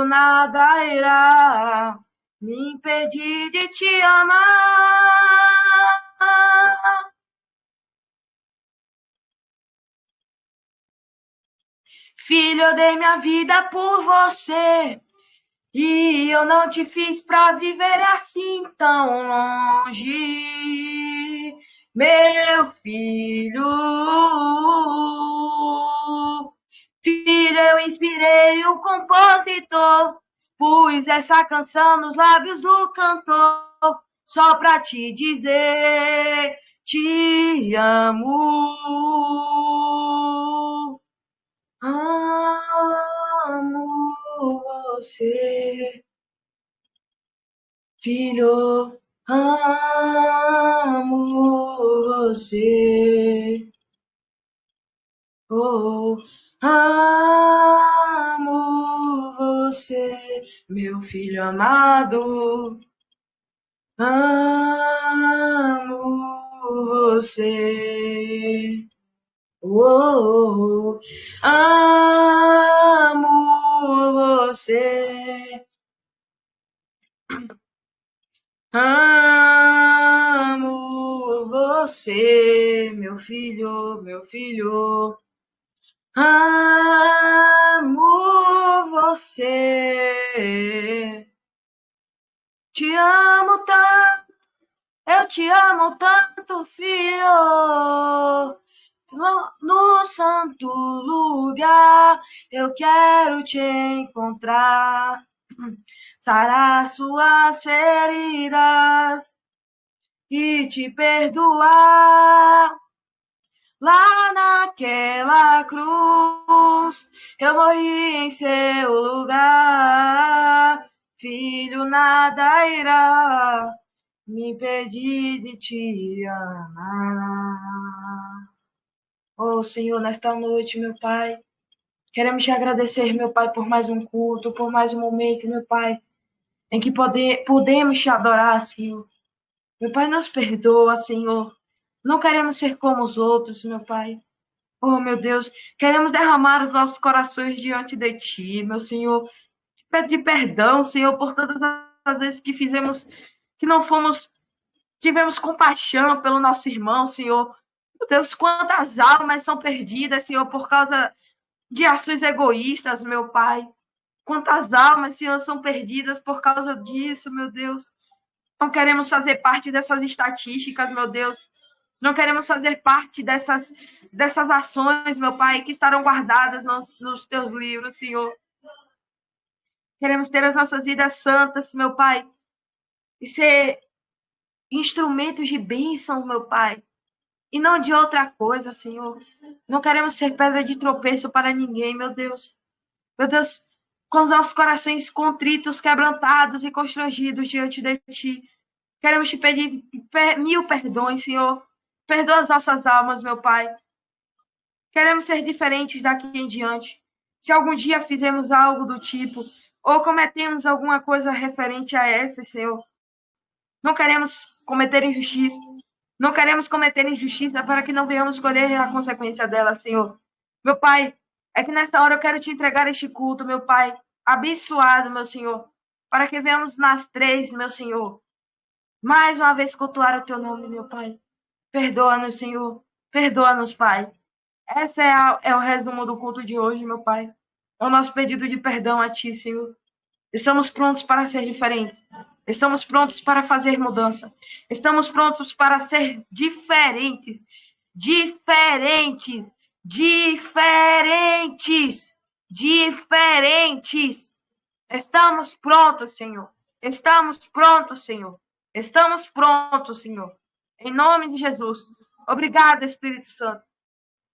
nada irá me impedir de te amar. Filho, eu dei minha vida por você e eu não te fiz pra viver assim tão longe, meu filho. Filho, eu inspirei o compositor, pus essa canção nos lábios do cantor, só pra te dizer, te amo. Amo você, filho, amo você. Oh, amo você, meu filho amado. Amo você. Oh, amo você. Amo você, meu filho, meu filho. Amo você. Te amo tanto, eu te amo tanto, filho. No santo lugar, eu quero te encontrar, sarar suas feridas e te perdoar. Lá naquela cruz, eu morri em seu lugar. Filho, nada irá me impedir de te amar. Oh, Senhor, nesta noite, meu Pai, queremos te agradecer, meu Pai, por mais um culto, por mais um momento, meu Pai, em que podemos te adorar, Senhor. Meu Pai, nos perdoa, Senhor. Não queremos ser como os outros, meu Pai. Oh, meu Deus, queremos derramar os nossos corações diante de Ti, meu Senhor. Pedir perdão, Senhor, por todas as vezes que fizemos, que não fomos, tivemos compaixão pelo nosso irmão, Senhor. Meu Deus, quantas almas são perdidas, Senhor, por causa de ações egoístas, meu Pai. Quantas almas, Senhor, são perdidas por causa disso, meu Deus. Não queremos fazer parte dessas estatísticas, meu Deus. Não queremos fazer parte dessas ações, meu Pai, que estarão guardadas nos teus livros, Senhor. Queremos ter as nossas vidas santas, meu Pai, e ser instrumentos de bênção, meu Pai, e não de outra coisa, Senhor. Não queremos ser pedra de tropeço para ninguém, meu Deus. Meu Deus, com os nossos corações contritos, quebrantados e constrangidos diante de Ti, queremos te pedir mil perdões, Senhor. Perdoa as nossas almas, meu Pai. Queremos ser diferentes daqui em diante. Se algum dia fizemos algo do tipo, ou cometemos alguma coisa referente a essa, Senhor, não queremos cometer injustiça. Não queremos cometer injustiça para que não venhamos colher a consequência dela, Senhor. Meu Pai, é que nesta hora eu quero te entregar este culto, meu Pai, abençoado, meu Senhor, para que venhamos nas três, meu Senhor, mais uma vez cultuar o teu nome, meu Pai. Perdoa-nos, Senhor. Perdoa-nos, Pai. Esse é o resumo do culto de hoje, meu Pai. É o nosso pedido de perdão a Ti, Senhor. Estamos prontos para ser diferentes. Estamos prontos para fazer mudança. Estamos prontos para ser diferentes. Diferentes. Diferentes. Diferentes. Estamos prontos, Senhor. Estamos prontos, Senhor. Estamos prontos, Senhor. Em nome de Jesus. Obrigada, Espírito Santo.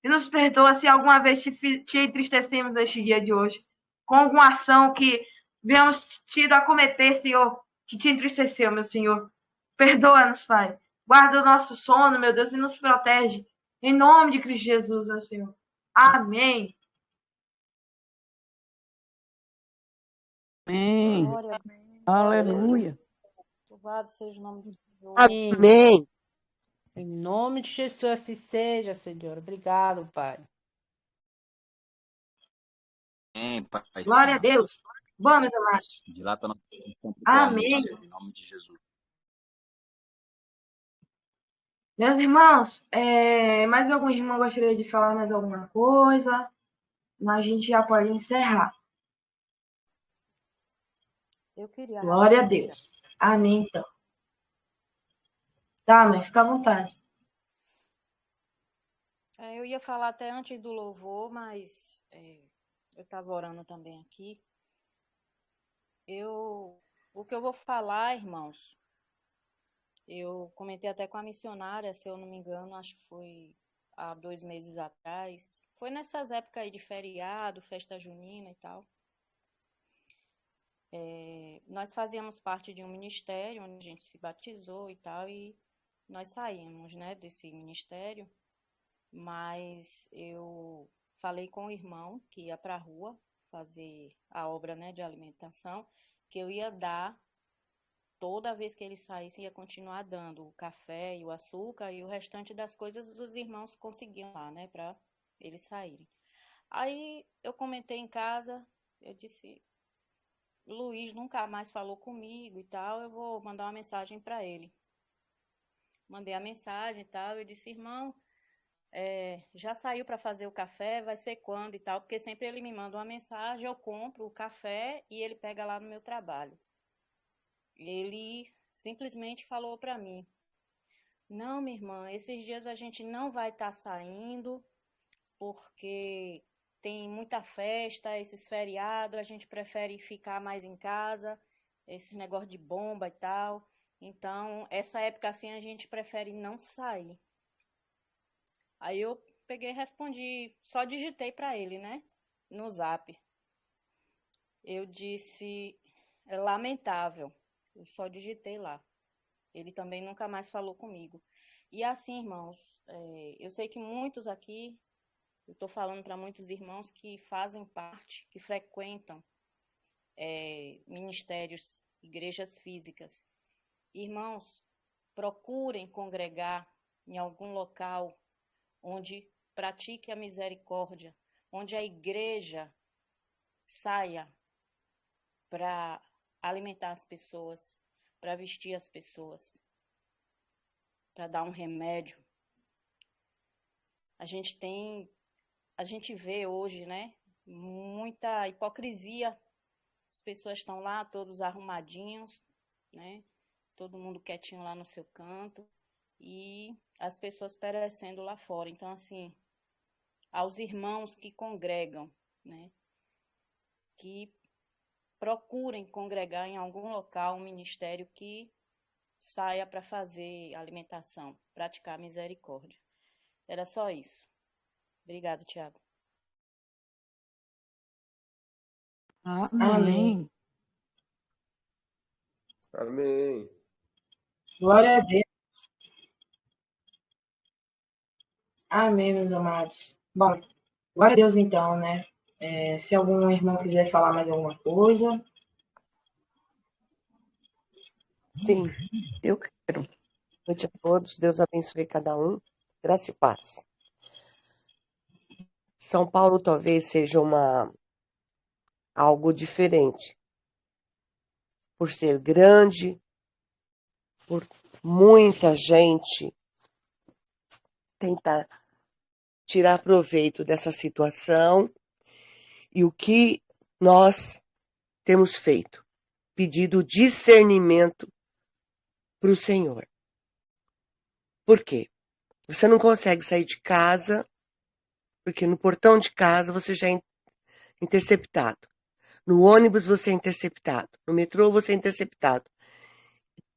E nos perdoa se alguma vez te entristecemos neste dia de hoje, com alguma ação que venhamos tido a cometer, Senhor, que te entristeceu, meu Senhor. Perdoa-nos, Pai. Guarda o nosso sono, meu Deus, e nos protege. Em nome de Cristo Jesus, meu Senhor. Amém. Amém. Glória a Deus. Aleluia. Louvado seja o nome do Senhor. Amém. Em nome de Jesus, assim seja, Senhor. Obrigado, Pai. Amém, Pai Glória a Santo. Deus. Vamos, amados. Dilata a nossa atenção para o teu amor, Amém. Senhor, em nome de Jesus. Meus irmãos, mais algum irmão gostaria de falar mais alguma coisa? Mas a gente já pode encerrar. Eu queria Glória a rapidinho. Deus. Amém, então. Tá, mas fica à vontade. Eu ia falar até antes do louvor, mas eu estava orando também aqui. O que eu vou falar, irmãos, eu comentei até com a missionária, se eu não me engano, acho que foi há 2 meses atrás. Foi nessas épocas aí de feriado, festa junina e tal. Nós fazíamos parte de um ministério onde a gente se batizou e tal, e nós saímos, né, desse ministério, mas eu falei com o irmão que ia para a rua fazer a obra, né, de alimentação, que eu ia dar, toda vez que ele saísse, ia continuar dando o café e o açúcar e o restante das coisas os irmãos conseguiam lá, né, para eles saírem. Aí eu comentei em casa, eu disse, Luiz nunca mais falou comigo e tal, eu vou mandar uma mensagem para ele. Mandei a mensagem e tal, eu disse, irmão, já saiu para fazer o café, vai ser quando e tal, porque sempre ele me manda uma mensagem, eu compro o café e ele pega lá no meu trabalho. Ele simplesmente falou para mim, não, minha irmã, esses dias a gente não vai estar saindo, porque tem muita festa, esses feriados, a gente prefere ficar mais em casa, esse negócio de bomba e tal. Então, essa época assim a gente prefere não sair. Aí eu peguei e respondi, só digitei para ele, né, no Zap. Eu disse, é lamentável, eu só digitei lá. Ele também nunca mais falou comigo. E assim, irmãos, eu sei que muitos aqui, eu estou falando para muitos irmãos que fazem parte, que frequentam ministérios, igrejas físicas. Irmãos, procurem congregar em algum local onde pratique a misericórdia, onde a igreja saia para alimentar as pessoas, para vestir as pessoas, para dar um remédio. A gente vê hoje, né, muita hipocrisia. As pessoas estão lá todos arrumadinhos, né, todo mundo quietinho lá no seu canto e as pessoas perecendo lá fora. Então, assim, aos irmãos que congregam, né, que procurem congregar em algum local, um ministério que saia para fazer alimentação, praticar misericórdia. Era só isso. Obrigada, Tiago. Amém. Amém. Glória a Deus. Amém, meus amados. Bom, glória a Deus então, né? Se algum irmão quiser falar mais alguma coisa. Sim, eu quero. Boa noite a todos, Deus abençoe cada um, graça e paz. São Paulo talvez seja algo diferente, por ser grande, por muita gente tentar tirar proveito dessa situação, e o que nós temos feito? Pedido discernimento para o Senhor. Por quê? Você não consegue sair de casa, porque no portão de casa você já é interceptado. No ônibus você é interceptado. No metrô você é interceptado.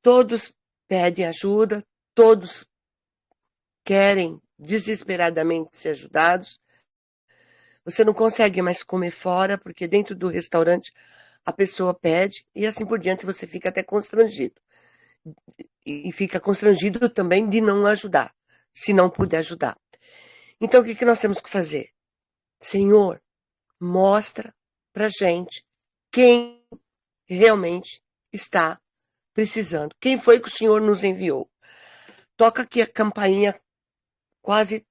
Todos pedem ajuda, todos querem desesperadamente ser ajudados. Você não consegue mais comer fora, porque dentro do restaurante a pessoa pede, e assim por diante você fica até constrangido. E fica constrangido também de não ajudar, se não puder ajudar. Então o que nós temos que fazer? Senhor, mostra pra gente quem realmente está precisando. Quem foi que o Senhor nos enviou? Toca aqui a campainha quase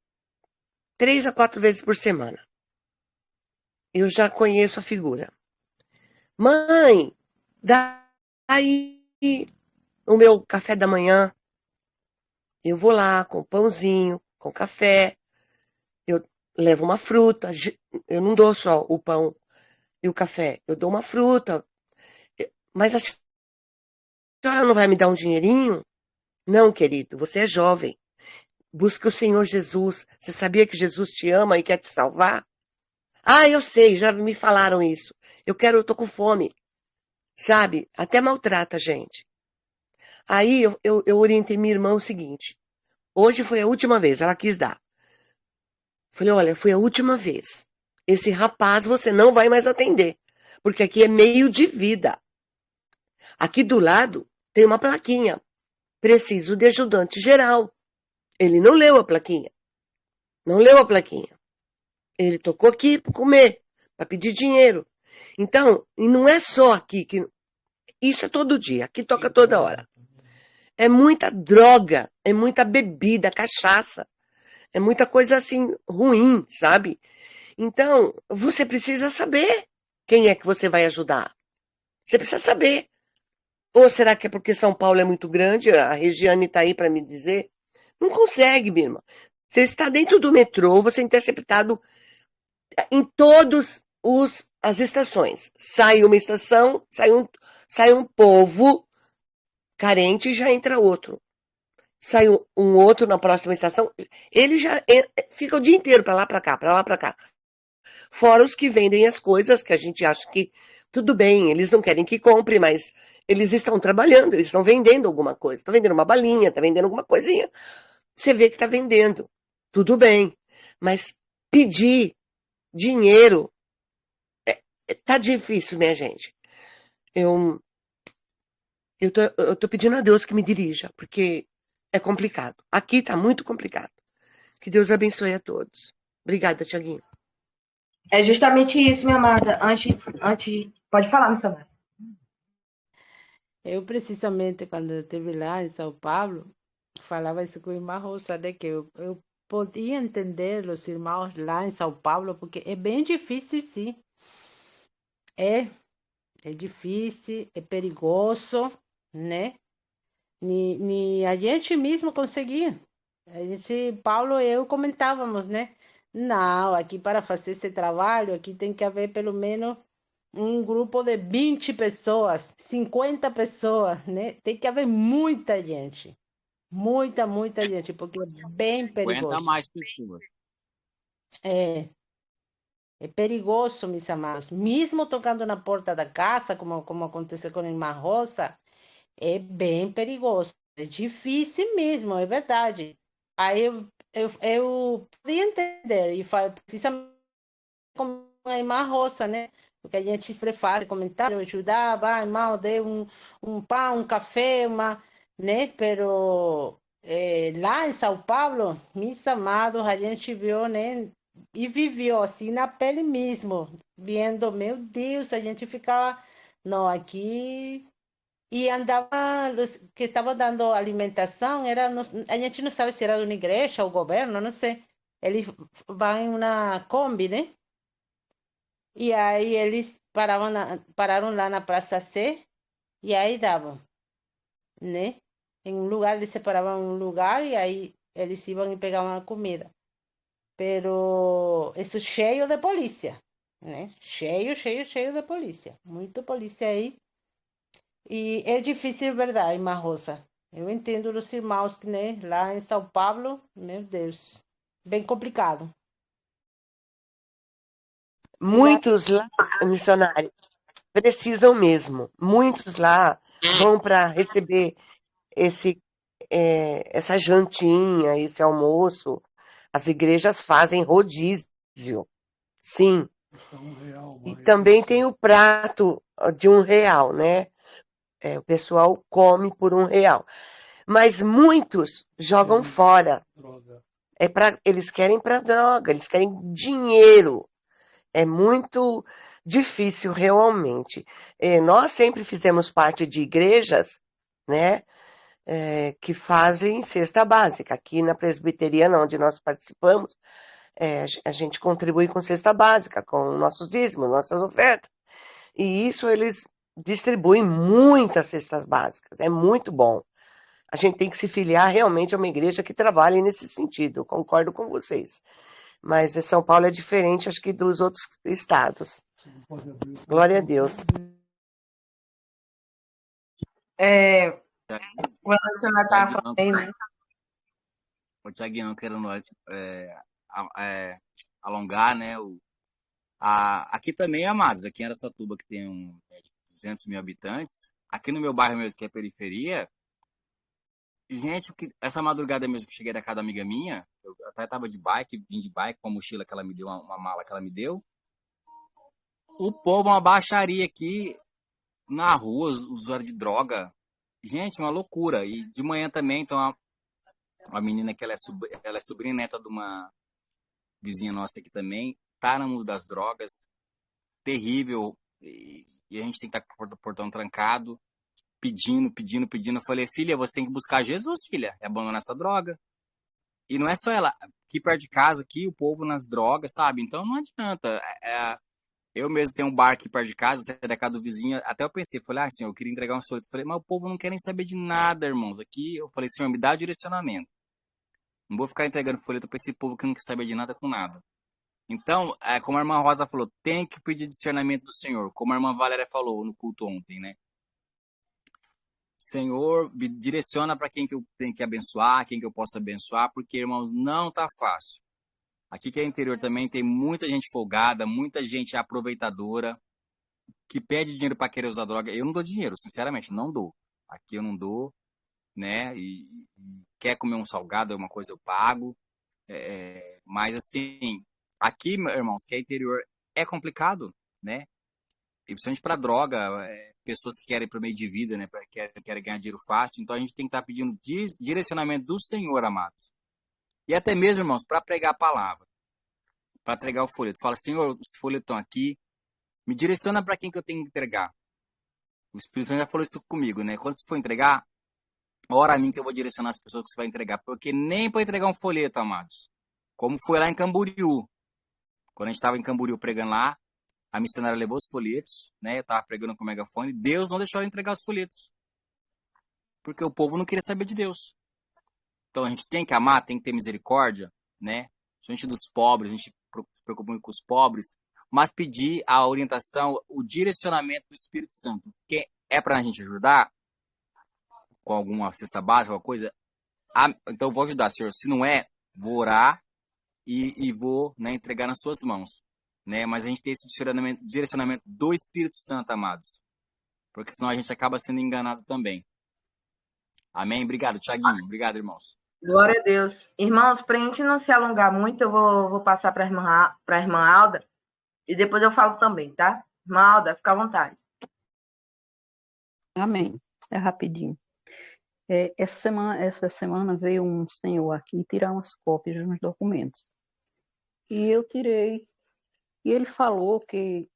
3 a 4 vezes por semana. Eu já conheço a figura. Mãe, dá aí o meu café da manhã. Eu vou lá com pãozinho, com café. Eu levo uma fruta. Eu não dou só o pão e o café. Eu dou uma fruta. Mas a senhora não vai me dar um dinheirinho? Não, querido, você é jovem. Busca o Senhor Jesus. Você sabia que Jesus te ama e quer te salvar? Ah, eu sei, já me falaram isso. Eu tô com fome. Sabe? Até maltrata a gente. Aí eu orientei minha irmã o seguinte. Hoje foi a última vez, ela quis dar. Falei, olha, foi a última vez. Esse rapaz você não vai mais atender. Porque aqui é meio de vida. Aqui do lado tem uma plaquinha. Preciso de ajudante geral. Ele não leu a plaquinha. Não leu a plaquinha. Ele tocou aqui para comer, para pedir dinheiro. Então, e não é só aqui que isso é todo dia, aqui toca toda hora. É muita droga, é muita bebida, cachaça. É muita coisa assim ruim, sabe? Então, você precisa saber quem é que você vai ajudar. Você precisa saber. Ou será que é porque São Paulo é muito grande? A Regiane está aí para me dizer. Não consegue, minha irmã. Você está dentro do metrô, você é interceptado em todas as estações. Sai uma estação, sai um povo carente e já entra outro. Sai um outro na próxima estação, ele já fica o dia inteiro para lá, para cá, para lá, para cá. Fora os que vendem as coisas que a gente acha que tudo bem, eles não querem que compre, mas eles estão trabalhando, eles estão vendendo alguma coisa. Estão vendendo uma balinha, estão vendendo alguma coisinha. Você vê que está vendendo. Tudo bem. Mas pedir dinheiro tá difícil, minha gente. Eu tô pedindo a Deus que me dirija, porque é complicado. Aqui tá muito complicado. Que Deus abençoe a todos. Obrigada, Tiaguinho. É justamente isso, minha amada. Antes, pode falar, minha amada. Eu, precisamente, quando eu estive lá em São Paulo, falava isso com a irmã Rosa, né? Que eu podia entender os irmãos lá em São Paulo, porque é bem difícil, sim. É difícil, é perigoso, né? Nem a gente mesmo conseguia. A gente, Paulo e eu comentávamos, né? Não, aqui para fazer esse trabalho, aqui tem que haver pelo menos um grupo de 20 pessoas, 50 pessoas, né? Tem que haver muita gente. Muita gente, porque é bem Aguenta perigoso. mais pessoas. É. É perigoso, meus amados. Mesmo tocando na porta da casa, como aconteceu com a irmã Rosa, é bem perigoso. É difícil mesmo, é verdade. Aí eu podia entender, e precisamente como a irmã Rosa, né? Porque a gente sempre faz comentário, ajudava, irmão, dei um pão, um café, né? Pero lá em São Paulo, meus amados, a gente viu, né? E viveu assim na pele mesmo, vendo, meu Deus, a gente ficava, não, aqui e andava, os que estavam dando alimentação, a gente não sabe se era de uma igreja ou governo, não sei. Eles vão em uma Kombi, né? E aí eles pararam lá na Praça C, e aí davam, né? Em um lugar, eles separavam um lugar, e aí eles iam e pegavam a comida. Pero isso cheio de polícia, né? Cheio, cheio, cheio de polícia. Muito polícia aí. E é difícil, verdade, irmã Rosa. Eu entendo os irmãos que, né, lá em São Paulo, meu Deus, bem complicado. Obrigada. Muitos lá, missionário, precisam mesmo. Muitos lá vão para receber essa jantinha, esse almoço. As igrejas fazem rodízio, sim. E também tem o prato de R$ 1, né? O pessoal come por R$ 1. Mas muitos jogam fora. Eles querem para droga, eles querem dinheiro. É muito difícil realmente. Nós sempre fizemos parte de igrejas, né, que fazem cesta básica. Aqui na presbiteriana, onde nós participamos, a gente contribui com cesta básica, com nossos dízimos, nossas ofertas. E isso eles distribuem muitas cestas básicas. É muito bom. A gente tem que se filiar realmente a uma igreja que trabalhe nesse sentido. Concordo com vocês. Mas São Paulo é diferente, acho que dos outros estados. Glória a Deus. O Anderson estava falando aí, né? O Thiaguinho querendo alongar, né? Aqui também, amados, aqui em Araçatuba, que tem 200 mil habitantes, aqui no meu bairro mesmo, que é periferia, gente, essa madrugada mesmo que eu cheguei da casa da amiga minha, eu até tava de bike, vim de bike com a mochila que ela me deu, uma mala que ela me deu. O povo, uma baixaria aqui na rua, usuário de droga. Gente, uma loucura. E de manhã também, então, uma menina que ela é sobrinha neta de uma vizinha nossa aqui também, tá no mundo das drogas, terrível. E a gente tem que estar com o portão trancado, pedindo. Eu falei, filha, você tem que buscar Jesus, filha, e abandonar essa droga. E não é só ela, aqui perto de casa, aqui o povo nas drogas, sabe? Então não adianta. Eu mesmo tenho um bar aqui perto de casa, saí da casa do vizinho, até eu pensei, falei, senhor, eu queria entregar um folheto. Falei, mas o povo não quer nem saber de nada, irmãos. Aqui eu falei, senhor, me dá direcionamento. Não vou ficar entregando folheto para esse povo que não quer saber de nada com nada. Então, como a irmã Rosa falou, tem que pedir discernimento do Senhor. Como a irmã Valéria falou no culto ontem, né? Senhor, me direciona para quem que eu tenho que abençoar, quem que eu posso abençoar, porque, irmãos, não tá fácil. Aqui que é interior também tem muita gente folgada, muita gente aproveitadora, que pede dinheiro para querer usar droga. Eu não dou dinheiro, sinceramente, não dou. Aqui eu não dou, né? E quer comer um salgado, alguma coisa eu pago. Mas assim, aqui, irmãos, que é interior, é complicado, né? E principalmente para droga, pessoas que querem para meio de vida, né? Querem ganhar dinheiro fácil. Então a gente tem que estar pedindo direcionamento do Senhor, amados. E até mesmo, irmãos, para pregar a palavra, para entregar o folheto. Fala, Senhor, os folhetos estão aqui, me direciona para quem que eu tenho que entregar. O Espírito Santo já falou isso comigo, né? Quando você for entregar, ora a mim que eu vou direcionar as pessoas que você vai entregar. Porque nem para entregar um folheto, amados. Como foi lá em Camboriú. Quando a gente estava em Camboriú pregando lá, a missionária levou os folhetos, né? Eu estava pregando com o megafone. Deus não deixou ela entregar os folhetos. Porque o povo não queria saber de Deus. Então a gente tem que amar, tem que ter misericórdia, né? A gente dos pobres, a gente se preocupa muito com os pobres, mas pedir a orientação, o direcionamento do Espírito Santo. Que é para a gente ajudar com alguma cesta básica, alguma coisa. Então eu vou ajudar, Senhor. Se não é, vou orar e vou, né, entregar nas suas mãos. né? Mas a gente tem esse direcionamento do Espírito Santo, amados. Porque senão a gente acaba sendo enganado também. Amém? Obrigado, Thiaguinho. Obrigado, irmãos. Glória a Deus. Irmãos, para a gente não se alongar muito, eu vou passar para a irmã Alda e depois eu falo também, tá? Irmã Alda, fica à vontade. Amém. É rapidinho. Essa semana veio um senhor aqui tirar umas cópias dos meus documentos. E eu tirei. E ele falou que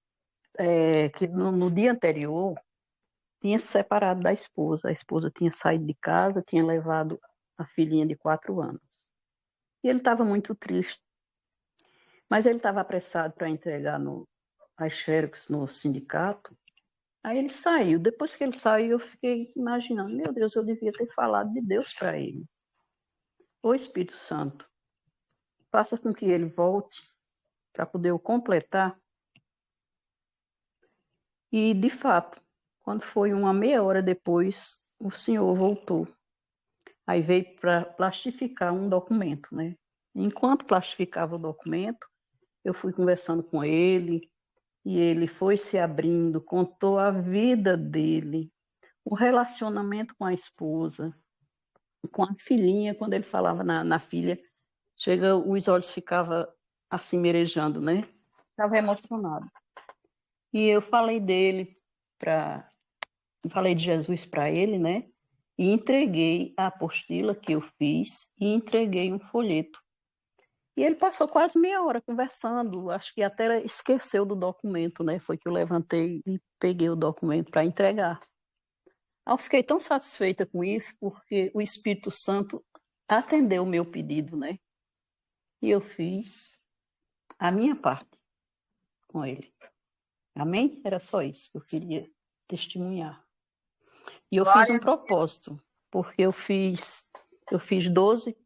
no dia anterior tinha se separado da esposa. A esposa tinha saído de casa, tinha levado a filhinha de 4 anos. E ele estava muito triste. Mas ele estava apressado para entregar as xerox no sindicato. Aí ele saiu. Depois que ele saiu, eu fiquei imaginando, meu Deus, eu devia ter falado de Deus para ele. Ô Espírito Santo, faça com que ele volte para poder o completar. E, de fato, quando foi uma meia hora depois, o senhor voltou. Aí veio para plastificar um documento, né? Enquanto plastificava o documento, eu fui conversando com ele, e ele foi se abrindo, contou a vida dele, o relacionamento com a esposa, com a filhinha. Quando ele falava na filha, os olhos ficavam assim merejando, né? Estava emocionado. E eu falei falei de Jesus para ele, né? E entreguei a apostila que eu fiz e entreguei um folheto. E ele passou quase meia hora conversando, acho que até esqueceu do documento, né? Foi que eu levantei e peguei o documento para entregar. Eu fiquei tão satisfeita com isso, porque o Espírito Santo atendeu o meu pedido, né? E eu fiz a minha parte com ele. Amém? Era só isso que eu queria testemunhar. E eu fiz um propósito, porque eu fiz 12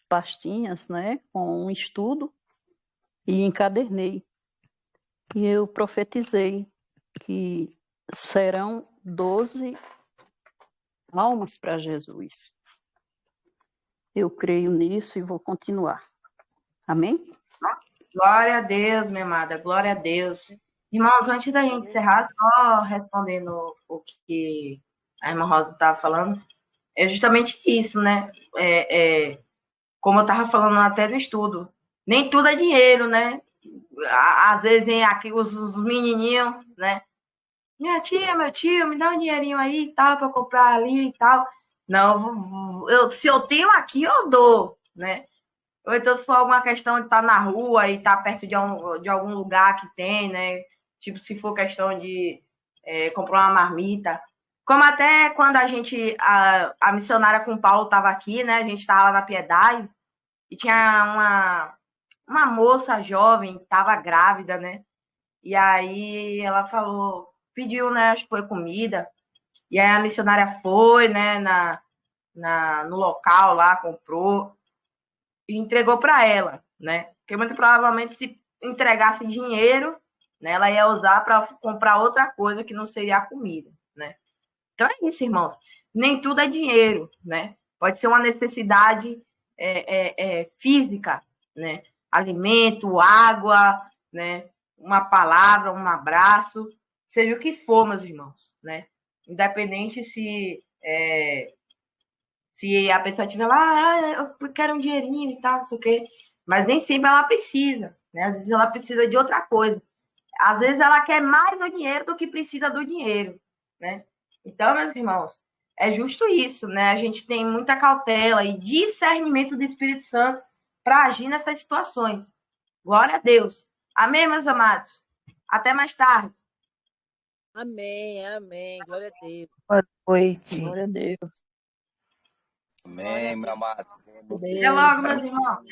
pastinhas, né, com um estudo, e encadernei. E eu profetizei que serão 12 almas para Jesus. Eu creio nisso e vou continuar. Amém? Glória a Deus, minha amada, glória a Deus. Irmãos, antes da gente encerrar, só respondendo o que a irmã Rosa estava falando, é justamente isso, né? Como eu estava falando até no estudo, nem tudo é dinheiro, né? Às vezes vem aqui os menininhos, né? Minha tia, meu tio, me dá um dinheirinho aí e tal, para comprar ali e tal. Não, se eu tenho aqui, eu dou, né? Ou então, se for alguma questão de estar na rua e estar perto de algum lugar que tem, né? Tipo, se for questão de comprar uma marmita. Como até quando a missionária com o Paulo estava aqui, né? A gente estava lá na Piedade e tinha uma moça jovem, estava grávida, né? E aí ela pediu, né? Acho que foi comida. E aí a missionária foi, né? No local lá, comprou e entregou para ela, né? Porque muito provavelmente se entregasse dinheiro, né, ela ia usar para comprar outra coisa que não seria a comida, né? Então é isso, irmãos. Nem tudo é dinheiro, né? Pode ser uma necessidade física, né? Alimento, água, né? Uma palavra, um abraço, seja o que for, meus irmãos, né? Independente se a pessoa estiver lá, eu quero um dinheirinho e tal, não sei o quê. Mas nem sempre ela precisa, né? Às vezes ela precisa de outra coisa. Às vezes ela quer mais o dinheiro do que precisa do dinheiro, né? Então, meus irmãos, é justo isso, né? A gente tem muita cautela e discernimento do Espírito Santo para agir nessas situações. Glória a Deus. Amém, meus amados? Até mais tarde. Amém, amém. Glória a Deus. Boa noite. Glória a Deus. Amém, meu amado. Até logo, meus irmãos.